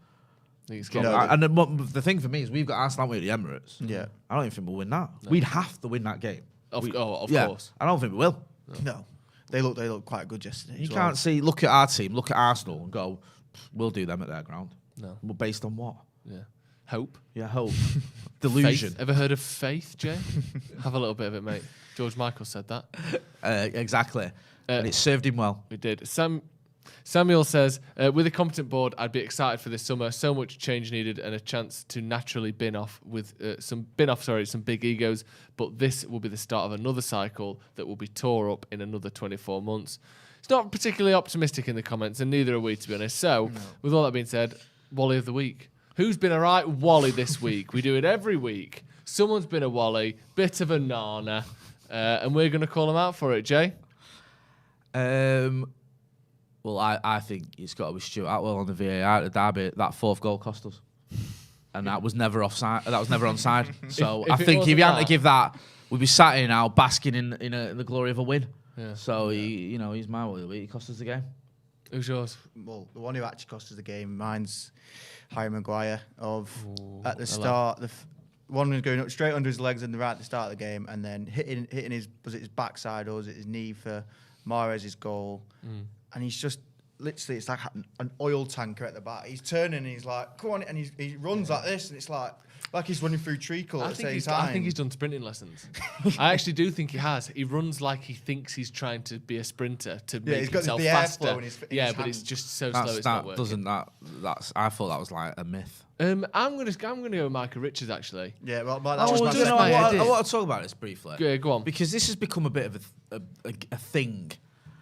And the thing for me is we've got Arsenal at the Emirates. Yeah. I don't even think we'll win that. No. We'd have to win that game. Of course. I don't think we will. No. They look quite good yesterday. You can't look at our team, look at Arsenal and go, we'll do them at their ground. No. Well, based on what? Yeah. Hope. Yeah, hope. Delusion. Faith. Ever heard of faith, Jay? Have a little bit of it, mate. George Michael said that. Exactly. And it served him well. We did. Samuel says, with a competent board, I'd be excited for this summer. So much change needed and a chance to naturally bin off some big egos. But this will be the start of another cycle that will be tore up in another 24 months. It's not particularly optimistic in the comments, and neither are we, to be honest. So, with all that being said, Wally of the week. Who's been a right Wally this week? We do it every week. Someone's been a Wally, bit of a Nana, and we're going to call them out for it, Jay. Well, I think it's got to be Stuart Atwell on the VAR at the derby. That 4th goal cost us, and that was never offside. That was never onside. So I think if you hadn't to give that, we'd be sat here now basking in the glory of a win. Yeah. So he's my Wally of the week. He cost us the game. Who's yours? Well, the one who actually cost us the game, mine's Harry Maguire. At the start, the one was going up straight under his legs right at the start of the game, and then hitting his backside or was it his knee for Mahrez's goal, and he's just literally, it's like an oil tanker at the back. He's turning and he's like, come on, and he runs like this, and it's like he's running through treacle at the same time. I think he's done sprinting lessons. I actually do think he has. He runs like he thinks he's trying to be a sprinter to make himself faster. But it's just so slow. It's not working. I thought that was like a myth. I'm gonna go with Michael Richards actually. Yeah, well, I want to talk about this briefly. Yeah, go on. Because this has become a bit of a thing.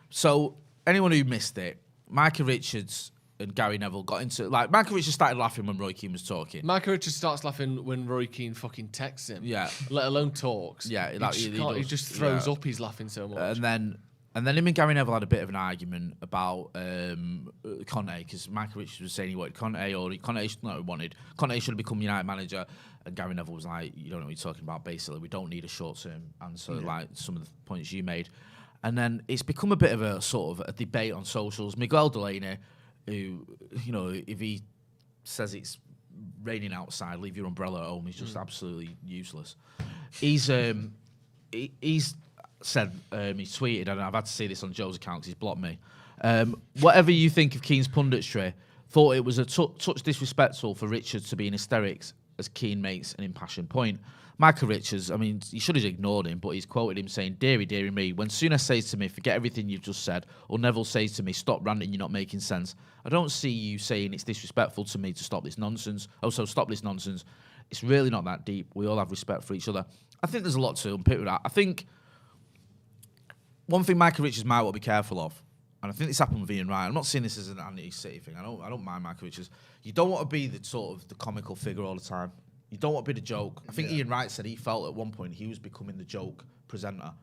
So anyone who missed it, Michael Richards and Gary Neville got into Michael Richards started laughing when Roy Keane was talking. Michael Richards starts laughing when Roy Keane fucking texts him. Yeah, let alone talks. Yeah, he just throws up. He's laughing so much. And then him and Gary Neville had a bit of an argument about Conte, because Michael Richards was saying he wanted Conte, or Conte should have become United manager, and Gary Neville was like, you don't know what you're talking about. Basically, we don't need a short-term answer, like some of the points you made. And then it's become a bit of a sort of a debate on socials. Miguel Delaney, who, if he says it's raining outside, leave your umbrella at home. He's just absolutely useless. He's he's said, he tweeted, and I've had to see this on Joe's account because he's blocked me. Whatever you think of Keane's punditry, thought it was a touch disrespectful for Richard to be in hysterics as Keane makes an impassioned point. Michael Richards, I mean, you should have ignored him, but he's quoted him saying, dearie me, when Souness says to me, forget everything you've just said, or Neville says to me, stop ranting, you're not making sense. I don't see you saying it's disrespectful to me to stop this nonsense. Oh, so stop this nonsense. It's really not that deep. We all have respect for each other. I think there's a lot to unpick with that. I think one thing Michael Richards might want to be careful of, and I think this happened with Ian Wright. I'm not saying this as an anti-City thing. I don't mind Michael Richards. You don't want to be the sort of the comical figure all the time. You don't want to be the joke. I think Ian Wright said he felt at one point he was becoming the joke presenter,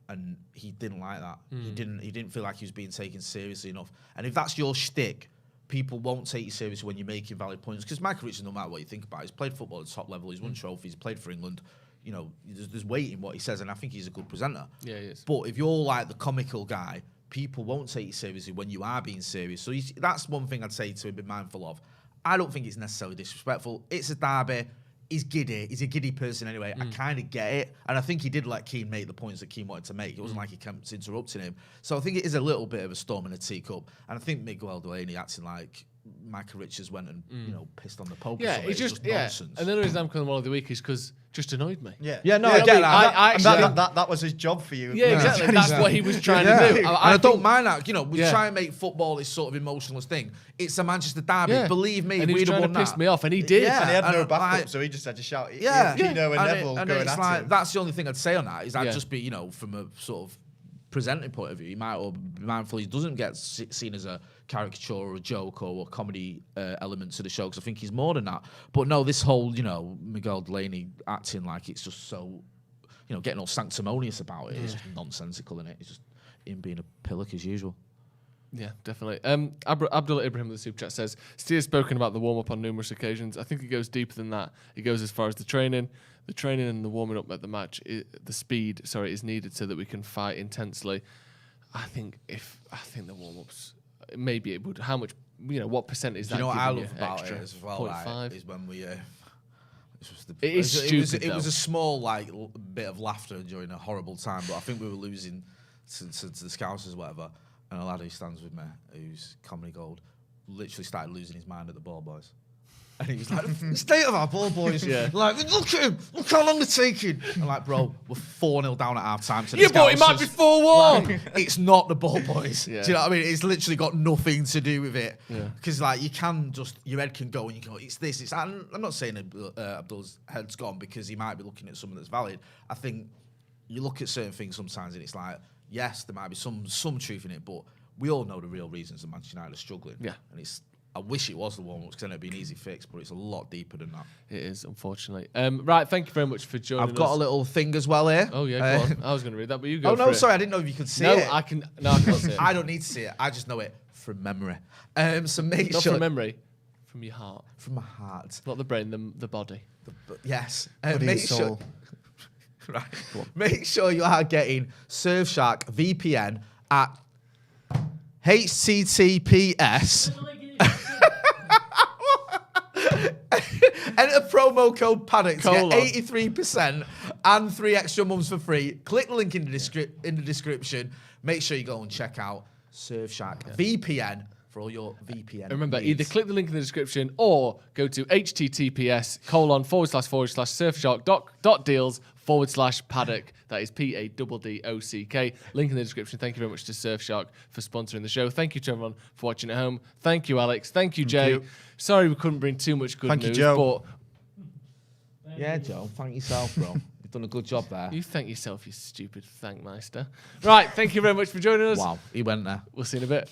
and he didn't like that. He didn't feel like he was being taken seriously enough. And if that's your shtick, people won't take you seriously when you're making valid points. Because Michael Richards, no matter what you think about, he's played football at the top level. He's won trophies. Played for England. You know, there's weight in what he says, and I think he's a good presenter. Yeah, he is. But if you're like the comical guy, people won't take you seriously when you are being serious. So that's one thing I'd say to him, be mindful of. I don't think it's necessarily disrespectful. It's a derby. He's giddy. He's a giddy person anyway. I kind of get it. And I think he did let Keane make the points that Keane wanted to make. It wasn't like he kept interrupting him. So I think it is a little bit of a storm in a teacup. And I think Miguel Delaney acting like Michael Richards went and, pissed on the Pope. Yeah, it's just nonsense. And the only reason I'm calling him Wally of the Week is because just annoyed me. Yeah, I get that. That was his job for you. Yeah, exactly. That's what he was trying to do. I don't mind that. You know, we try and make football this sort of emotionless thing. It's a Manchester derby. Yeah. Believe me, and he was we'd have trying won to piss that. me off, and he did. Yeah, and he had no And backup, so he just had to shout. Yeah, Pino and Neville and going it's at like, him. that's the only thing I'd say on that. Is I'd just be, from a sort of presenting point of view, he might or be mindful he doesn't get seen as a caricature or a joke or a comedy element to the show, because I think he's more than that. But no, this whole, Miguel Delaney acting like it's just so, getting all sanctimonious about it is just nonsensical, isn't it? It's just him being a pillock as usual. Yeah, definitely. Abdullah Ibrahim with the super chat says, Steer's spoken about the warm-up on numerous occasions. I think it goes deeper than that. It goes as far as the training. The training and the warming up at the match, the speed, is needed so that we can fight intensely. I think the warm-ups, maybe it would, how much, what percent is that? You know what I love about extra? it as well, right, is when we... it was a small bit of laughter during a horrible time, but I think we were losing to the Scousers or whatever. And a lad who stands with me, who's comedy gold, literally started losing his mind at the ball boys. And he was like, the state of our ball boys. Like, look at him. Look how long they're taking. I'm like, bro, we're 4-0 down at half time. Yeah, but it might be 4-1. It's not the ball boys. Yeah. Do you know what I mean? It's literally got nothing to do with it. Yeah. Because, you can just, your head can go and you can go, it's this, it's that. And I'm not saying Abdul's head's gone because he might be looking at something that's valid. I think you look at certain things sometimes and it's like, yes, there might be some truth in it, but we all know the real reasons that Manchester United are struggling. Yeah. And I wish it was the warm-ups because then it'd be an easy fix, but it's a lot deeper than that. It is, unfortunately. Right, thank you very much for joining us. I've got a little thing as well here. Oh, yeah, go on. I was going to read that, but you go for it. Oh, no, sorry, I didn't know if you could see it. No, I can't see it. I don't need to see it. I just know it from memory. So make Not sure... from memory, from your heart. From my heart. Not the brain, the body. Yes. Make sure... Right. Make sure you are getting Surfshark VPN at HTTPS. Enter promo code Paddock to get 83% and 3 extra months for free. Click the link in the description. Make sure you go and check out Surfshark VPN for all your VPN And remember, needs. either click the link in the description or go to https://surfshark.deals/paddock. That is PADDOCK. Link in the description. Thank you very much to Surfshark for sponsoring the show. Thank you to everyone for watching at home. Thank you, Alex. Thank you, Jay. you. Sorry we couldn't bring too much good news. Thank you, Joe. But Yeah, Joe. Thank yourself, bro. You've done a good job there. you thank yourself, you stupid thankmeister. Right, thank you very much for joining us. Wow, he went there. We'll see you in a bit.